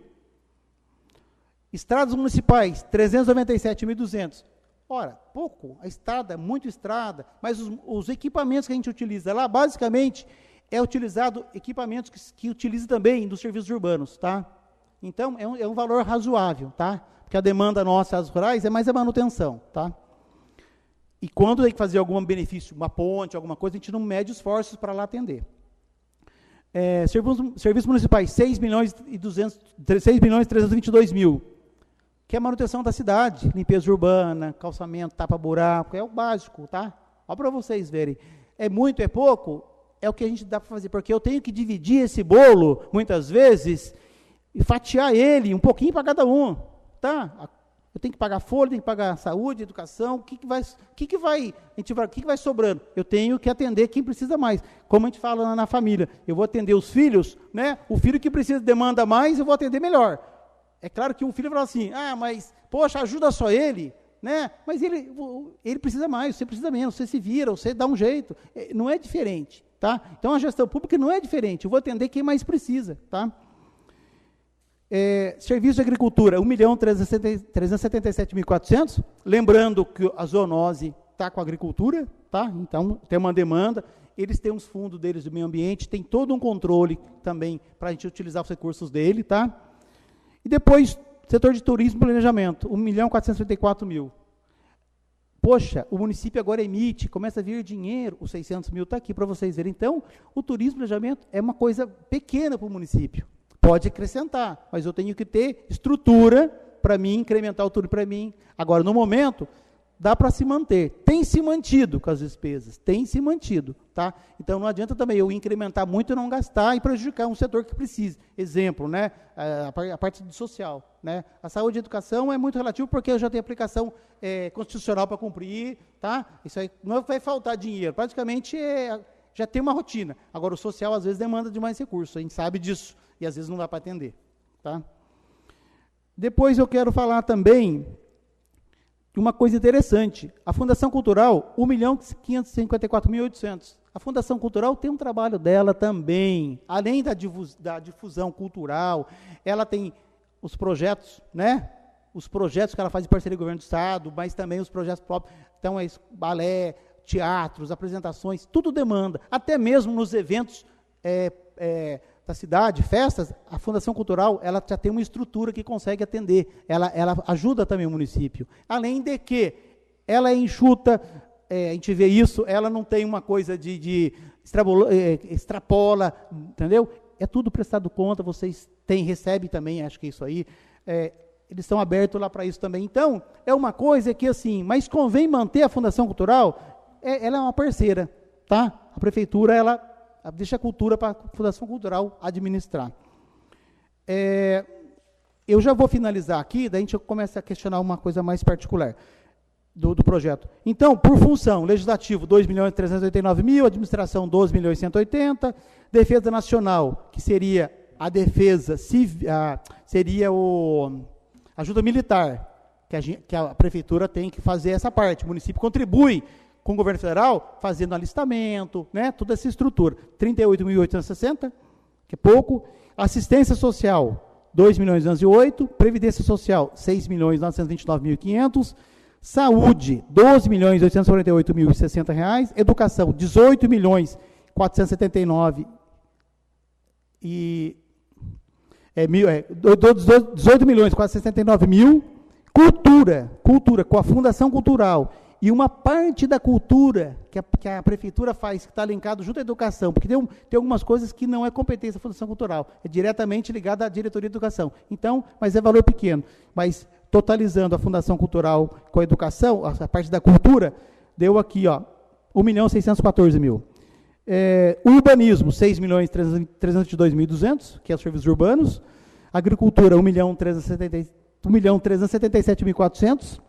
Estradas municipais, 397.200. Ora, pouco, a estrada, muito estrada, mas os equipamentos que a gente utiliza lá, basicamente, é utilizado equipamentos que utiliza também dos serviços urbanos, tá? Então, é um valor razoável, tá? Porque a demanda nossa, as rurais, é mais a manutenção, tá? E quando tem que fazer algum benefício, uma ponte, alguma coisa, a gente não mede esforços para lá atender. Serviços municipais, 6.322.000, que é a manutenção da cidade, limpeza urbana, calçamento, tapa-buraco, é o básico, tá? Olha para vocês verem. É muito, é pouco? É o que a gente dá para fazer, porque eu tenho que dividir esse bolo, muitas vezes, e fatiar ele, um pouquinho para cada um, tá? Eu tenho que pagar folha, tenho que pagar saúde, educação, o que vai sobrando? Eu tenho que atender quem precisa mais. Como a gente fala na família, eu vou atender os filhos, né? O filho que precisa, demanda mais, eu vou atender melhor. É claro que um filho fala assim, mas, poxa, ajuda só ele, né? Mas ele precisa mais, você precisa menos, você se vira, você dá um jeito. Não é diferente, tá? Então, a gestão pública não é diferente, eu vou atender quem mais precisa, tá? Serviço de agricultura, 1.377.400, lembrando que a zoonose está com a agricultura, tá? Então, tem uma demanda, eles têm uns fundos deles do meio ambiente, tem todo um controle também para a gente utilizar os recursos dele, tá? E depois, setor de turismo e planejamento, 1.434.000. Poxa, o município agora emite, começa a vir dinheiro, os 600 mil está aqui para vocês verem. Então, o turismo e planejamento é uma coisa pequena para o município. Pode acrescentar, mas eu tenho que ter estrutura para mim, incrementar o turismo para mim. Agora, no momento, dá para se manter. Tem se mantido com as despesas, tem se mantido, tá? Então, não adianta também eu incrementar muito e não gastar e prejudicar um setor que precisa. Exemplo, né? A parte social, né? A saúde e a educação é muito relativo porque eu já tenho aplicação constitucional para cumprir, tá? Isso aí não vai faltar dinheiro, praticamente já tem uma rotina. Agora, o social, às vezes, demanda de mais recursos, a gente sabe disso, e às vezes não dá para atender, tá? Depois eu quero falar também de uma coisa interessante. A Fundação Cultural, 1.554.800. A Fundação Cultural tem um trabalho dela também, além da difusão cultural, ela tem os projetos, né? Os projetos que ela faz em parceria com o governo do estado, mas também os projetos próprios, então balé, teatros, apresentações, tudo demanda, até mesmo nos eventos da cidade, festas, a Fundação Cultural, ela já tem uma estrutura que consegue atender, ela ajuda também o município, além de que ela é enxuta, a gente vê isso, ela não tem uma coisa de extrapola, entendeu? É tudo prestado conta, vocês recebem também, acho que isso aí, eles estão abertos lá para isso também. Então, é uma coisa que assim, mas convém manter a Fundação Cultural, ela é uma parceira, tá? A prefeitura, ela deixa a cultura para a Fundação Cultural administrar. Eu já vou finalizar aqui, daí a gente começa a questionar uma coisa mais particular do projeto. Então, por função, legislativo, 2.389.000, administração, 12.180.000, defesa nacional, que seria a defesa, seria ajuda militar, que a prefeitura tem que fazer essa parte, o município contribui com o governo federal, fazendo alistamento, né, toda essa estrutura. 38.860, que é pouco. Assistência social, 2.208. Previdência social, 6.929.500. Saúde, 12.848.060 reais. Educação, 18.479 e 18.479.000. Cultura, com a Fundação Cultural. E uma parte da cultura que a prefeitura faz, que está linkado junto à educação, porque tem algumas coisas que não é competência da Fundação Cultural, é diretamente ligada à diretoria de educação. Então, mas é valor pequeno. Mas, totalizando a Fundação Cultural com a educação, a parte da cultura, deu aqui, 1.614.000. Urbanismo, 6.302.200, que é os serviços urbanos. Agricultura, 1.377.400.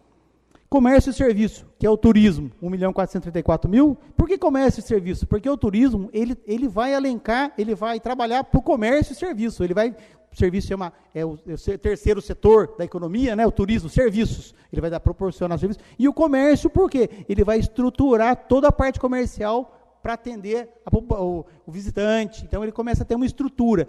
Comércio e serviço, que é o turismo, 1.434.000. Por que comércio e serviço? Porque o turismo, ele vai elencar, ele vai trabalhar para o comércio e serviço. O serviço é o terceiro setor da economia, né? O turismo, serviços. Ele vai proporcionar serviços. E o comércio, por quê? Ele vai estruturar toda a parte comercial para atender o visitante. Então, ele começa a ter uma estrutura.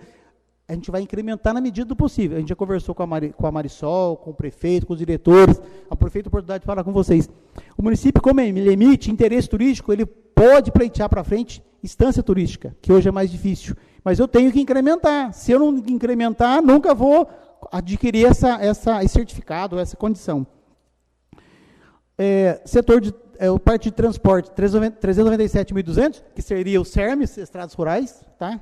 A gente vai incrementar na medida do possível. A gente já conversou com a Marisol, com o prefeito, com os diretores. O prefeito tem a oportunidade de falar com vocês. O município, como ele emite interesse turístico, ele pode pleitear para frente instância turística, que hoje é mais difícil. Mas eu tenho que incrementar. Se eu não incrementar, nunca vou adquirir esse certificado, essa condição. Setor de parte de transporte, 397.200, que seria o CERMES, Estradas Rurais, tá?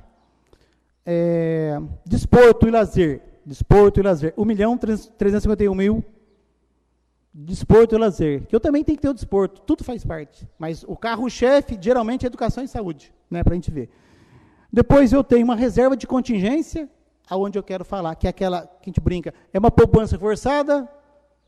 Desporto e lazer, 1.351.000, desporto e lazer, que eu também tenho que ter o desporto, tudo faz parte, mas o carro-chefe, geralmente, é educação e saúde, né, para a gente ver. Depois eu tenho uma reserva de contingência, aonde eu quero falar, que é aquela que a gente brinca, é uma poupança forçada,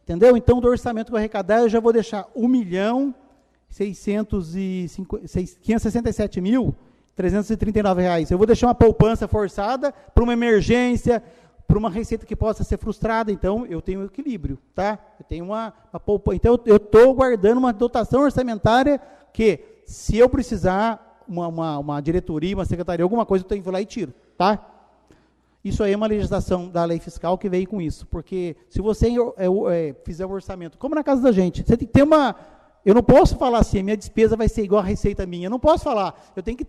entendeu? Então, do orçamento que eu arrecadar, eu já vou deixar 1.567.339 reais. Eu vou deixar uma poupança forçada para uma emergência, para uma receita que possa ser frustrada. Então, eu tenho um equilíbrio, tá? Eu tenho uma poupança. Então, eu estou guardando uma dotação orçamentária que, se eu precisar, uma diretoria, uma secretaria, alguma coisa, eu tenho que ir lá e tiro, tá? Isso aí é uma legislação da lei fiscal que veio com isso, porque se você fizer o orçamento, como na casa da gente, você tem que ter eu não posso falar assim, minha despesa vai ser igual a receita minha, eu não posso falar, eu tenho que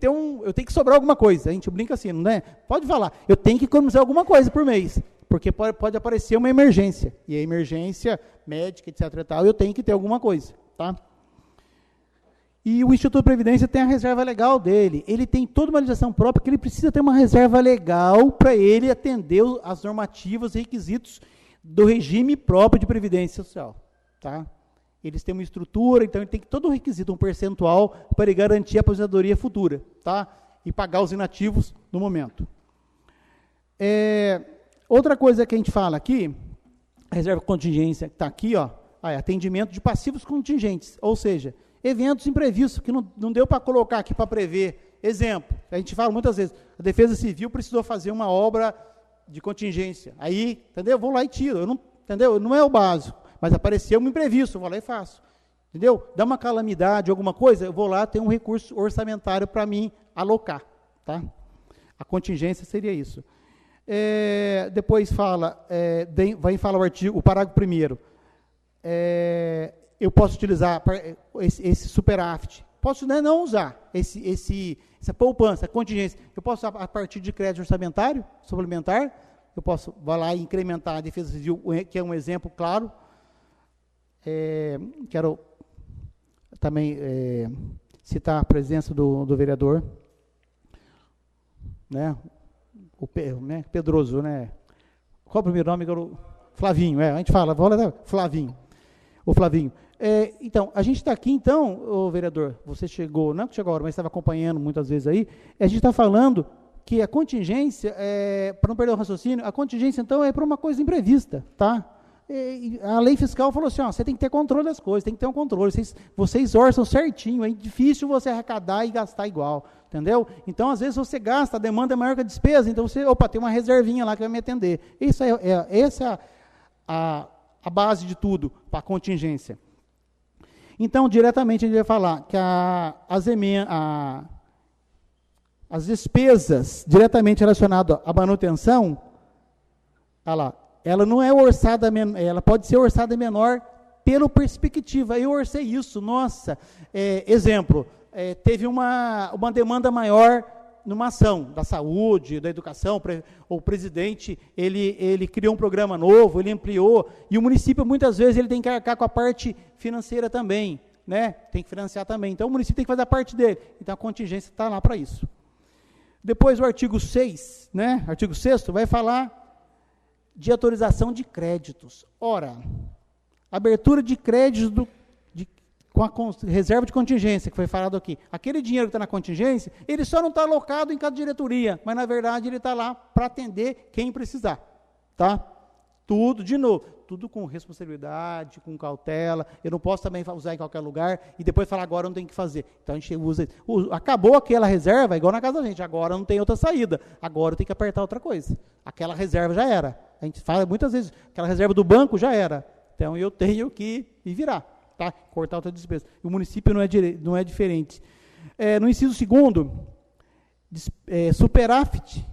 sobrar alguma coisa, a gente brinca assim, não é? Pode falar, eu tenho que economizar alguma coisa por mês, porque pode aparecer uma emergência, e a emergência médica, etc e tal, eu tenho que ter alguma coisa, tá? E o Instituto de Previdência tem a reserva legal dele. Ele tem toda uma legislação própria que ele precisa ter uma reserva legal para ele atender as normativas e requisitos do regime próprio de Previdência Social. Tá? Eles têm uma estrutura, então ele tem todo o requisito, um percentual, para ele garantir a aposentadoria futura. Tá? E pagar os inativos no momento. Outra coisa que a gente fala aqui, a reserva contingência que está aqui, atendimento de passivos contingentes, ou seja, eventos imprevistos, que não deu para colocar aqui para prever. Exemplo, a gente fala muitas vezes, a Defesa Civil precisou fazer uma obra de contingência. Aí, entendeu? Eu vou lá e tiro. Entendeu? Não é o básico, mas apareceu um imprevisto, eu vou lá e faço. Entendeu? Dá uma calamidade, alguma coisa, eu vou lá, tem um recurso orçamentário para mim alocar. Tá? A contingência seria isso. Depois fala, vai falar o parágrafo 1º. Eu posso utilizar esse superávit, posso não usar essa poupança, contingência, eu posso usar a partir de crédito orçamentário, suplementar, eu posso lá e incrementar a Defesa Civil, que é um exemplo claro. Quero também citar a presença do vereador, né, Pedroso, né? Qual o primeiro nome? Flavinho, a gente fala, Flavinho. O Flavinho. Então, a gente está aqui, então, vereador, você chegou, não que chegou agora, mas estava acompanhando muitas vezes aí, a gente está falando que a contingência, para não perder o raciocínio, a contingência, então, é para uma coisa imprevista, tá? A lei fiscal falou assim, você tem que ter controle das coisas, tem que ter um controle, vocês orçam certinho, é difícil você arrecadar e gastar igual, entendeu? Então, às vezes, você gasta, a demanda é maior que a despesa, então você, tem uma reservinha lá que vai me atender. Essa é a base de tudo, para a contingência. Então, diretamente, a gente vai falar que as despesas diretamente relacionadas à manutenção, ela não é orçada, ela pode ser orçada menor pela perspectiva. Eu orcei isso, nossa, exemplo, teve uma demanda maior numa ação da saúde, da educação, o presidente, ele criou um programa novo, ele ampliou, e o município, muitas vezes, ele tem que arcar com a parte financeira também, né? Tem que financiar também. Então, o município tem que fazer a parte dele. Então, a contingência está lá para isso. Depois, o artigo 6, né? Artigo 6º, vai falar de autorização de créditos. Ora, abertura de crédito com a reserva de contingência, que foi falado aqui. Aquele dinheiro que está na contingência, ele só não está alocado em cada diretoria, mas, na verdade, ele está lá para atender quem precisar. Tá? Tudo, de novo, tudo com responsabilidade, com cautela. Eu não posso também usar em qualquer lugar e depois falar, agora não tem que fazer. Então a gente usa, acabou aquela reserva, igual na casa da gente, agora não tem outra saída, agora eu tenho que apertar outra coisa. Aquela reserva já era. A gente fala muitas vezes, aquela reserva do banco já era. Então eu tenho que me virar, tá? Cortar outra despesa. E o município não é diferente. No inciso 2º, superávit.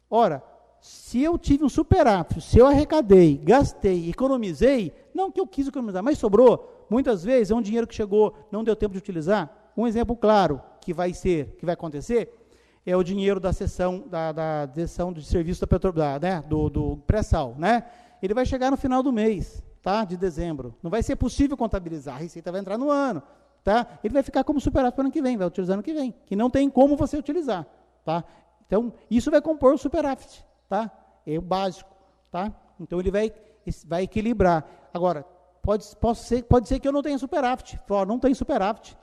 Ora, se eu tive um superávit, se eu arrecadei, gastei, economizei, não que eu quis economizar, mas sobrou, muitas vezes é um dinheiro que chegou, não deu tempo de utilizar. Um exemplo claro que vai acontecer, é o dinheiro da cessão, da cessão de serviço do pré-sal, né? Ele vai chegar no final do mês, tá? De dezembro. Não vai ser possível contabilizar, a receita vai entrar no ano, tá? Ele vai ficar como superávit para o ano que vem, vai utilizar no ano que vem, que não tem como você utilizar, tá? Então, isso vai compor o superávit, tá? É o básico, tá? Então, ele vai equilibrar. Agora, pode ser que eu não tenha superávit. Não tem superávit.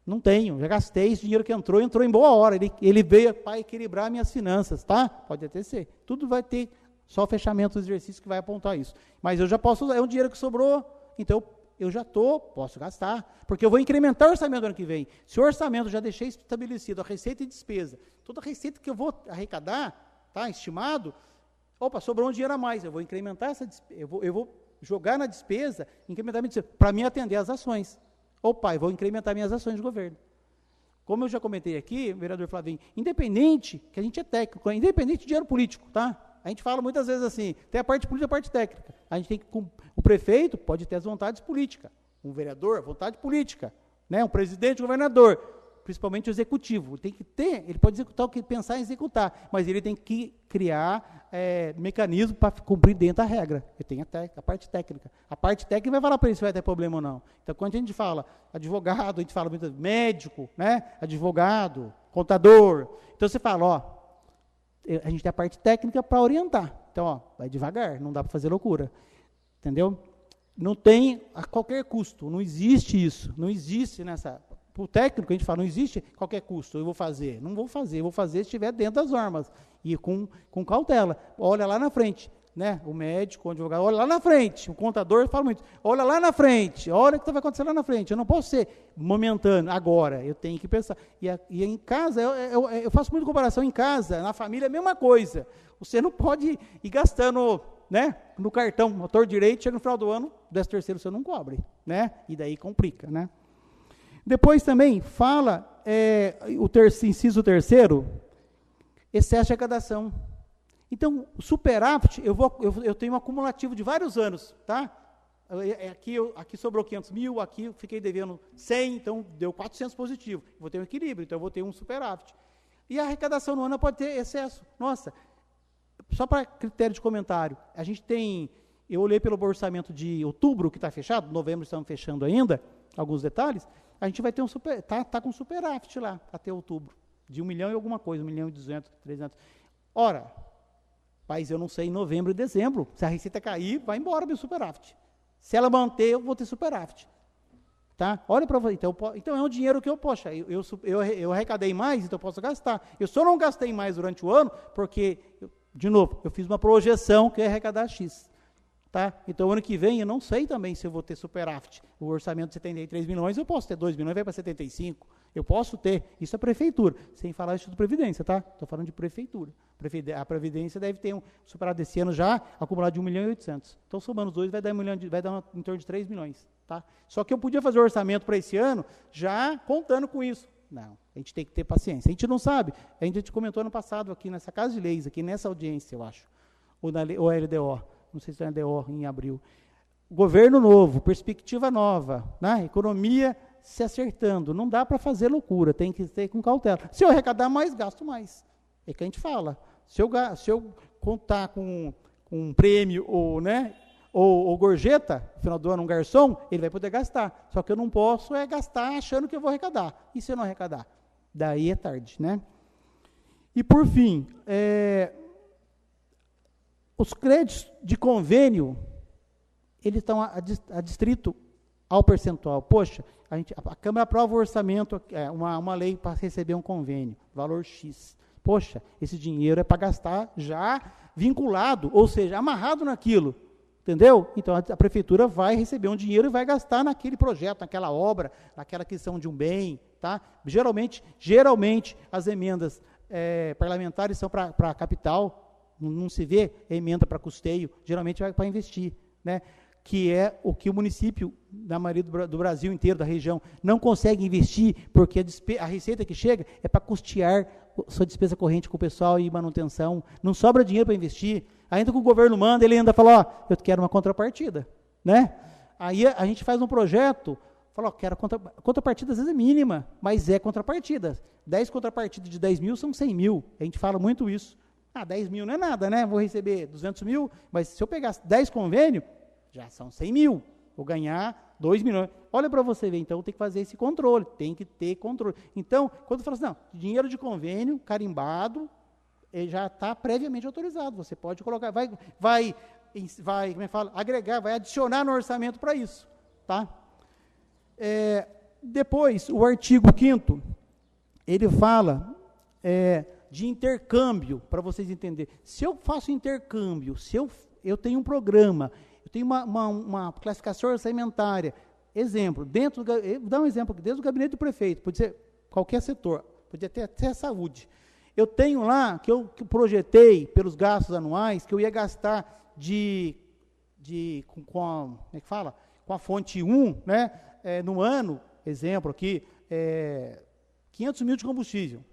Não tenho, já gastei, esse dinheiro que entrou em boa hora. Ele veio para equilibrar minhas finanças, tá? Pode até ser. Tudo vai ter só o fechamento do exercício que vai apontar isso. Mas eu já posso usar, é um dinheiro que sobrou, então eu já posso gastar, porque eu vou incrementar o orçamento do ano que vem. Se o orçamento já deixei estabelecido, a receita e despesa, toda a receita que eu vou arrecadar, tá, estimado, sobrou um dinheiro a mais, eu vou incrementar essa despesa, eu vou jogar na despesa, incrementar minha despesa, para me atender às ações. Eu vou incrementar minhas ações de governo. Como eu já comentei aqui, vereador Flavinho, independente, que a gente é técnico, independente de dinheiro político, tá? A gente fala muitas vezes assim, tem a parte política e a parte técnica. A gente tem que, o prefeito pode ter as vontades políticas, um vereador, vontade política, né? Um presidente, um governador, principalmente o executivo. Ele pode executar o que pensar em executar, mas ele tem que criar mecanismo para cumprir dentro da regra. Ele tem a parte técnica. A parte técnica vai falar para ele se vai ter problema ou não. Então, quando a gente fala advogado, a gente fala muito médico, né? Advogado, contador. Então, você fala, a gente tem a parte técnica para orientar. Então, vai devagar, não dá para fazer loucura. Entendeu? Não tem a qualquer custo, não existe isso. Não existe nessa... Para o técnico, a gente fala, não existe qualquer custo, eu vou fazer. Não vou fazer, eu vou fazer se estiver dentro das normas. E com cautela. Olha lá na frente, né? O médico, o advogado, olha lá na frente. O contador fala muito, olha lá na frente, olha o que vai acontecer lá na frente. Eu não posso ser momentâneo, agora, eu tenho que pensar. E em casa, eu faço muita comparação em casa, na família, é a mesma coisa. Você não pode ir gastando, né, no cartão, motor direito, chega no final do ano, 13º você não cobre, né? E daí complica, né? Depois também fala, inciso 3º, excesso de arrecadação. Então, o superávit, eu tenho um acumulativo de vários anos, tá? Aqui sobrou 500 mil, aqui eu fiquei devendo 100, então deu 400 positivo. Vou ter um equilíbrio, então eu vou ter um superávit. E a arrecadação no ano pode ter excesso. Nossa, só para critério de comentário, a gente tem, eu olhei pelo orçamento de outubro, que está fechado, novembro estamos fechando ainda, alguns detalhes, a gente vai ter tá com superávit lá, até outubro, de 1 milhão e alguma coisa, 1 milhão e 200, 300. Ora, mas eu não sei em novembro e dezembro, se a receita cair, vai embora meu superávit. Se ela manter, eu vou ter superávit. Tá? Olha para você, então é um dinheiro que eu arrecadei mais, então eu posso gastar. Eu só não gastei mais durante o ano, porque, de novo, eu fiz uma projeção que ia arrecadar X. Tá? Então, ano que vem, eu não sei também se eu vou ter superávit. O orçamento de 73 milhões, eu posso ter 2 milhões, vai para 75. Eu posso ter. Isso é prefeitura, sem falar Instituto de Previdência, tá? Estou falando de prefeitura. A Previdência deve ter um superávit desse ano já acumulado de 1 milhão e 800. Então, somando os dois, vai dar em torno de 3 milhões. Tá? Só que eu podia fazer o orçamento para esse ano já contando com isso. Não, a gente tem que ter paciência. A gente não sabe. A gente comentou ano passado aqui nessa Casa de Leis, aqui nessa audiência, eu acho. Ou na LDO. Não sei se é LDO em abril. Governo novo, perspectiva nova, né? Economia se acertando. Não dá para fazer loucura, tem que ter com cautela. Se eu arrecadar mais, gasto mais. É que a gente fala. Se eu contar com um prêmio ou gorjeta, no final do ano um garçom, ele vai poder gastar. Só que eu não posso gastar achando que eu vou arrecadar. E se eu não arrecadar? Daí é tarde, né? E por fim, os créditos de convênio, eles estão adstrito ao percentual. Poxa, a Câmara aprova o orçamento, uma lei para receber um convênio, valor X. Poxa, esse dinheiro é para gastar já vinculado, ou seja, amarrado naquilo. Entendeu? Então, a prefeitura vai receber um dinheiro e vai gastar naquele projeto, naquela obra, naquela aquisição de um bem, tá? Geralmente as emendas parlamentares são para capital, não se vê emenda para custeio, geralmente vai para investir, né? Que é o que o município, na maioria do Brasil inteiro, da região, não consegue investir, porque a receita que chega é para custear sua despesa corrente com o pessoal e manutenção, não sobra dinheiro para investir, ainda que o governo manda, ele ainda fala, eu quero uma contrapartida, né? Aí a gente faz um projeto, fala, quero contrapartida, às vezes é mínima, mas é contrapartida, 10 contrapartidas de 10 mil são 100 mil, a gente fala muito isso, 10 mil não é nada, né? Vou receber 200 mil, mas se eu pegar 10 convênios, já são 100 mil, vou ganhar 2 milhões. Olha para você ver, então tem que fazer esse controle, tem que ter controle. Então, quando fala assim, não, dinheiro de convênio, carimbado, já está previamente autorizado, você pode colocar, vai, como é que fala? Agregar, vai adicionar no orçamento para isso, tá? Depois, o artigo 5º, ele fala de intercâmbio, para vocês entenderem. Se eu faço intercâmbio, se eu tenho um programa, eu tenho uma classificação orçamentária, exemplo, vou dar um exemplo aqui, desde o gabinete do prefeito, pode ser qualquer setor, podia ter até a saúde. Eu tenho lá, que eu projetei pelos gastos anuais, que eu ia gastar como é que fala? Com a fonte 1, né, no ano, exemplo aqui, 500 mil de combustível,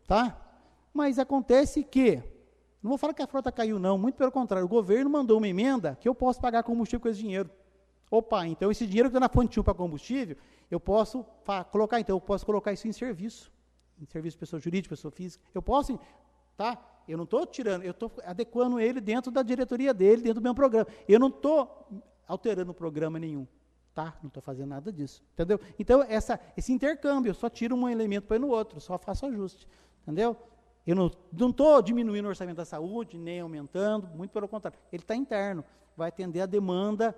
tá? Mas acontece que, não vou falar que a frota caiu não, muito pelo contrário, o governo mandou uma emenda que eu posso pagar combustível com esse dinheiro. Opa, então esse dinheiro que está na fonte 1 para combustível, eu posso colocar isso em serviço pessoa jurídica, pessoa física, eu posso, tá? Eu não estou tirando, eu estou adequando ele dentro da diretoria dele, dentro do meu programa, eu não estou alterando o programa nenhum, tá? Não estou fazendo nada disso, entendeu? Então, esse intercâmbio, eu só tiro um elemento para ir no outro, só faço ajuste, entendeu? Eu não estou diminuindo o orçamento da saúde, nem aumentando, muito pelo contrário, ele está interno, vai atender a demanda,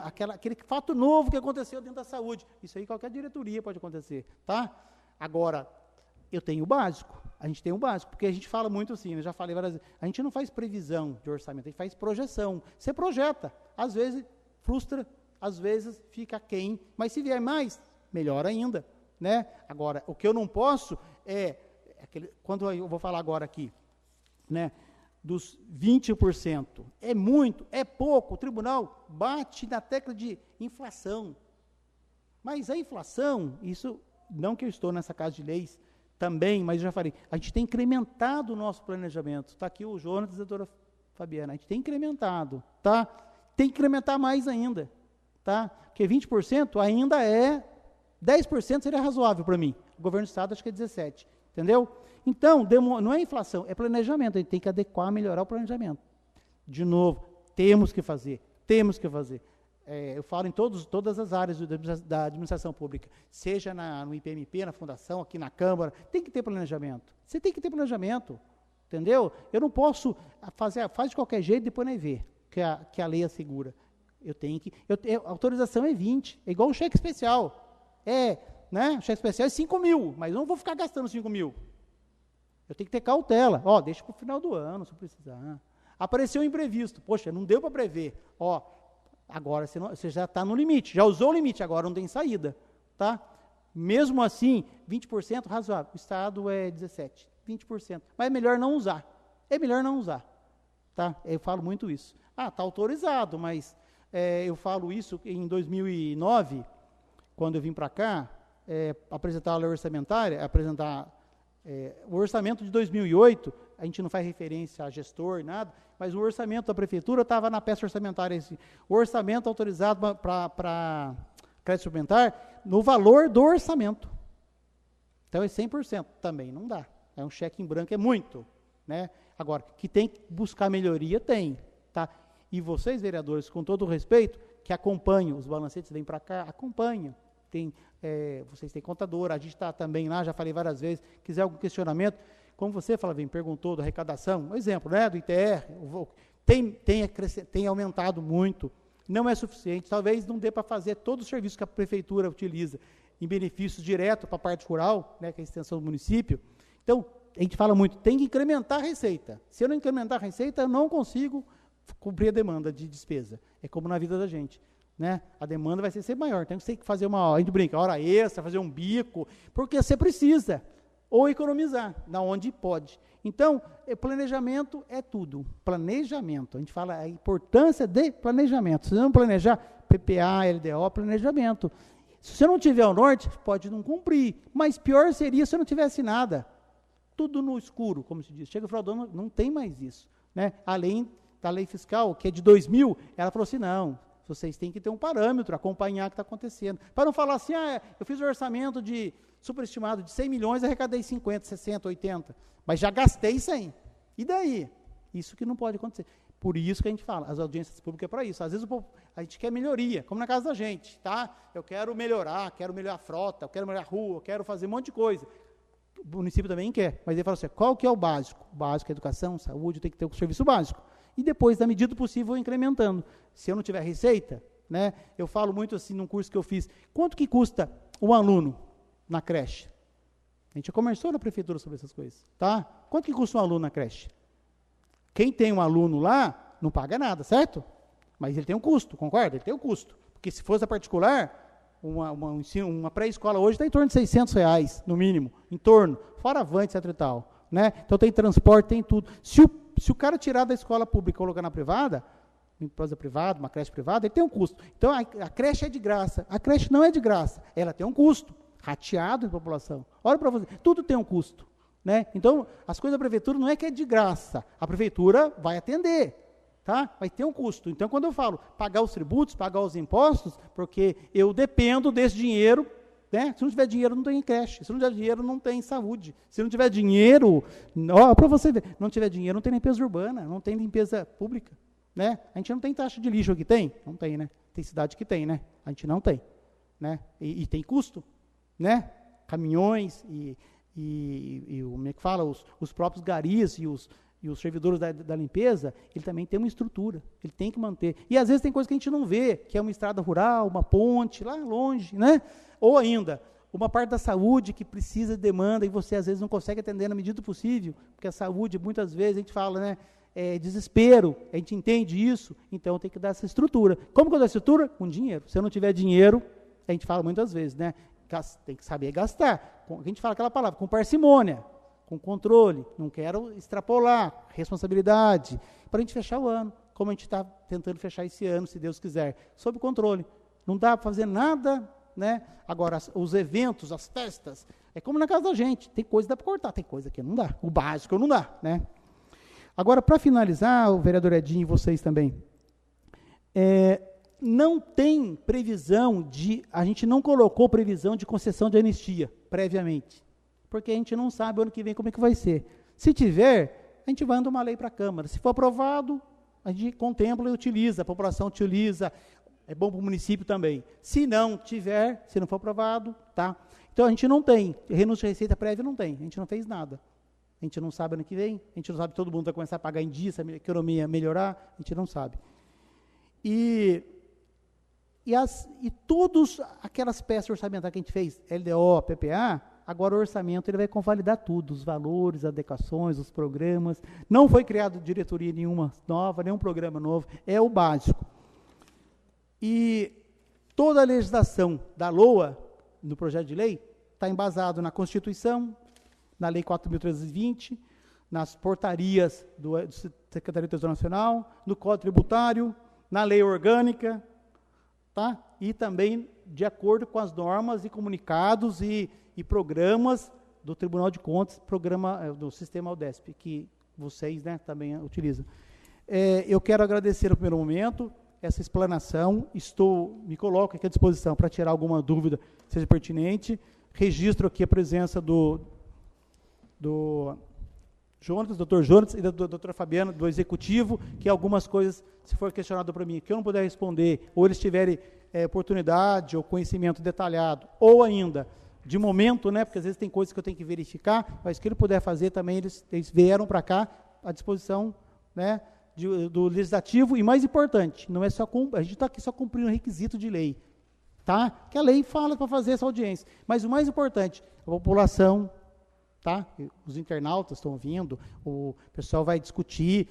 aquele fato novo que aconteceu dentro da saúde, isso aí qualquer diretoria pode acontecer, tá? Agora, eu tenho o básico, a gente tem o básico, porque a gente fala muito assim, eu já falei várias vezes, a gente não faz previsão de orçamento, a gente faz projeção, você projeta, às vezes frustra, às vezes fica aquém, mas se vier mais, melhor ainda, né? Agora, o que eu não posso quando eu vou falar agora aqui, né, dos 20%, é muito, é pouco, o tribunal bate na tecla de inflação, mas a inflação, isso, não que eu estou nessa casa de leis também, mas eu já falei, a gente tem incrementado o nosso planejamento, está aqui o Jonas e a doutora Fabiana, a gente tem incrementado, tá? Tem que incrementar mais ainda, tá? Porque 20% ainda 10% seria razoável para mim, o governo do estado acho que é 17%, entendeu? Então, não é inflação, é planejamento, a gente tem que adequar, melhorar o planejamento. De novo, temos que fazer. Eu falo em todas as áreas da administração pública, seja no IPMP, na fundação, aqui na Câmara, tem que ter planejamento. Você tem que ter planejamento, entendeu? Eu não posso faz de qualquer jeito e depois nem ver que a lei assegura. A autorização é 20, é igual o cheque especial. Né? O cheque especial é 5 mil, mas eu não vou ficar gastando 5 mil. Eu tenho que ter cautela. Deixa para o final do ano, se precisar. Apareceu um imprevisto. Poxa, não deu para prever. Agora você já está no limite. Já usou o limite, agora não tem saída. Tá? Mesmo assim, 20% razoável. O Estado é 17%. 20%. Mas é melhor não usar. Tá? Eu falo muito isso. Está autorizado, mas eu falo isso em 2009, quando eu vim para cá, apresentar a lei orçamentária, o orçamento de 2008, a gente não faz referência a gestor, nada, mas o orçamento da prefeitura estava na peça orçamentária, o orçamento autorizado para crédito suplementar, no valor do orçamento. Então é 100%, também não dá. É um cheque em branco, é muito, né? Agora, que tem que buscar melhoria, tem, tá? E vocês, vereadores, com todo o respeito, que acompanham, os balancetes vêm para cá, acompanham. Vocês têm contador, a gente está também lá, já falei várias vezes, quiser algum questionamento, como você, Flavinho, perguntou da arrecadação, um exemplo, né, do ITR, tem aumentado muito, não é suficiente, talvez não dê para fazer todos os serviços que a prefeitura utiliza em benefícios diretos para a parte rural, né, que é a extensão do município. Então, a gente fala muito, tem que incrementar a receita. Se eu não incrementar a receita, eu não consigo cumprir a demanda de despesa. É como na vida da gente. Né? A demanda vai ser sempre maior. Então, você tem que fazer a gente brinca, hora extra, fazer um bico, porque você precisa. Ou economizar, na onde pode. Então, planejamento é tudo. Planejamento. A gente fala a importância de planejamento. Se você não planejar, PPA, LDO, planejamento. Se você não tiver o norte, pode não cumprir. Mas pior seria se não tivesse nada. Tudo no escuro, como se diz. Chega o final do ano, não tem mais isso. Né? Além da lei fiscal, que é de 2000, ela falou assim, não, vocês têm que ter um parâmetro, acompanhar o que está acontecendo. Para não falar assim, eu fiz um orçamento de superestimado de 100 milhões, arrecadei 50, 60, 80, mas já gastei 100. E daí? Isso que não pode acontecer. Por isso que a gente fala, as audiências públicas é para isso. Às vezes a gente quer melhoria, como na casa da gente, tá? Eu quero melhorar a frota, eu quero melhorar a rua, eu quero fazer um monte de coisa. O município também quer, mas ele fala assim, qual que é o básico? O básico é educação, saúde, tem que ter o serviço básico. E depois, na medida do possível, incrementando. Se eu não tiver receita, né, eu falo muito assim, num curso que eu fiz, quanto que custa um aluno na creche? A gente já conversou na prefeitura sobre essas coisas, tá? Quanto que custa um aluno na creche? Quem tem um aluno lá, não paga nada, certo? Mas ele tem um custo, concorda? Ele tem um custo. Porque se fosse a particular, uma pré-escola hoje está em torno de R$600, no mínimo, em torno, fora avante, etc e tal. Né? Então tem transporte, tem tudo. Se o cara tirar da escola pública e colocar na privada, uma empresa privada, uma creche privada, ele tem um custo. Então a creche é de graça. A creche não é de graça, ela tem um custo, rateado em população. Olha para você, tudo tem um custo. Né? Então, as coisas da prefeitura não é que é de graça. A prefeitura vai atender, tá? Vai ter um custo. Então, quando eu falo pagar os tributos, pagar os impostos, porque eu dependo desse dinheiro, né? Se não tiver dinheiro, não tem creche. Se não tiver dinheiro, não tem saúde. Se não tiver dinheiro, para você ver, não tiver dinheiro, não tem limpeza urbana, não tem limpeza pública. Né? A gente não tem taxa de lixo aqui, tem? Não tem, né? Tem cidade que tem, né? A gente não tem. Né? E tem custo, né? Caminhões e como é que fala, os próprios garis e os servidores da limpeza, ele também tem uma estrutura, ele tem que manter. E às vezes tem coisa que a gente não vê, que é uma estrada rural, uma ponte, lá longe, né? Ou ainda, uma parte da saúde que precisa de demanda e você às vezes não consegue atender na medida do possível, porque a saúde, muitas vezes, a gente fala, né? É desespero, a gente entende isso, então tem que dar essa estrutura. Como que eu dou essa estrutura? Com dinheiro. Se eu não tiver dinheiro, a gente fala muitas vezes, né? Tem que saber gastar. A gente fala aquela palavra, com parcimônia, com controle. Não quero extrapolar, responsabilidade, para a gente fechar o ano, como a gente está tentando fechar esse ano, se Deus quiser, sob controle. Não dá para fazer nada, né? Agora, os eventos, as festas, é como na casa da gente, tem coisa que dá para cortar, tem coisa que não dá. O básico não dá, né? Agora, para finalizar, o vereador Edinho e vocês também, não tem previsão a gente não colocou previsão de concessão de anistia previamente, porque a gente não sabe o ano que vem como é que vai ser. Se tiver, a gente manda uma lei para a Câmara. Se for aprovado, a gente contempla e utiliza, a população utiliza, é bom para o município também. Se não tiver, se não for aprovado, tá? Então a gente não tem, renúncia de receita prévia não tem, a gente não fez nada. A gente não sabe ano que vem, a gente não sabe se todo mundo vai começar a pagar em dia, se a economia melhorar, a gente não sabe. E todas aquelas peças orçamentárias que a gente fez, LDO, PPA, agora o orçamento ele vai convalidar tudo, os valores, as adequações, os programas. Não foi criada diretoria nenhuma nova, nenhum programa novo, é o básico. E toda a legislação da LOA, no projeto de lei, está embasado na Constituição, na Lei 4.320, nas portarias do Secretaria do Tesouro Nacional, no Código Tributário, na Lei Orgânica, tá? E também de acordo com as normas e comunicados e programas do Tribunal de Contas, programa do Sistema Aldesp, que vocês, né, também utilizam. Eu quero agradecer no primeiro momento essa explanação, me coloco aqui à disposição para tirar alguma dúvida, seja pertinente. Registro aqui a presença do Jonas, doutor Jonas e da doutora Fabiana, do Executivo, que algumas coisas, se for questionado para mim, que eu não puder responder, ou eles tiverem oportunidade ou conhecimento detalhado, ou ainda, de momento, né, porque às vezes tem coisas que eu tenho que verificar, mas que ele puder fazer também, eles vieram para cá à disposição, né, do Legislativo, e mais importante, não é só a gente está aqui só cumprindo um requisito de lei, tá? Que a lei fala para fazer essa audiência, mas o mais importante, a população, tá? Os internautas estão ouvindo, o pessoal vai discutir,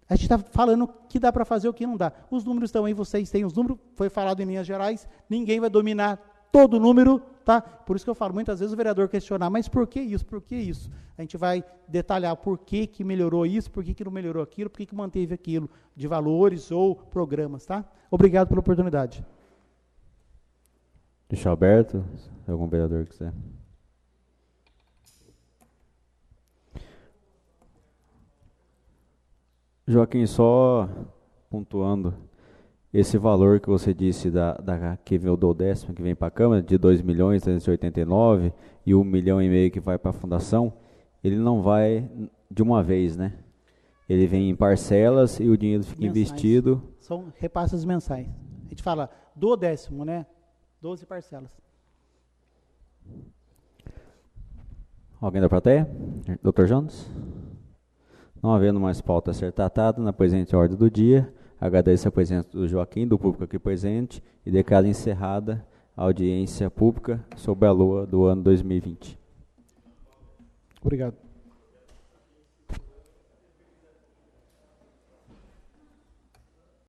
A gente está falando o que dá para fazer e o que não dá. Os números estão aí, vocês têm os números, foi falado em linhas gerais, ninguém vai dominar todo o número, tá? Por isso que eu falo, muitas vezes o vereador questionar, mas por que isso, por que isso? A gente vai detalhar por que melhorou isso, por que não melhorou aquilo, por que manteve aquilo, de valores ou programas, tá? Obrigado pela oportunidade. Deixa aberto, se algum vereador quiser. Joaquim, só pontuando, esse valor que você disse que veio do décimo, que vem para a Câmara, de 2.389.000 e 1,5 milhão que vai para a Fundação, ele não vai de uma vez, né? Ele vem em parcelas e o dinheiro fica investido. São repasses mensais. A gente fala do décimo, né? 12 parcelas. Alguém da plateia? Dr. Jones? Não havendo mais pauta a ser tratada na presente ordem do dia, agradeço a presença do Joaquim, do público aqui presente, e declaro encerrada a audiência pública sobre a LOA do ano 2020. Obrigado.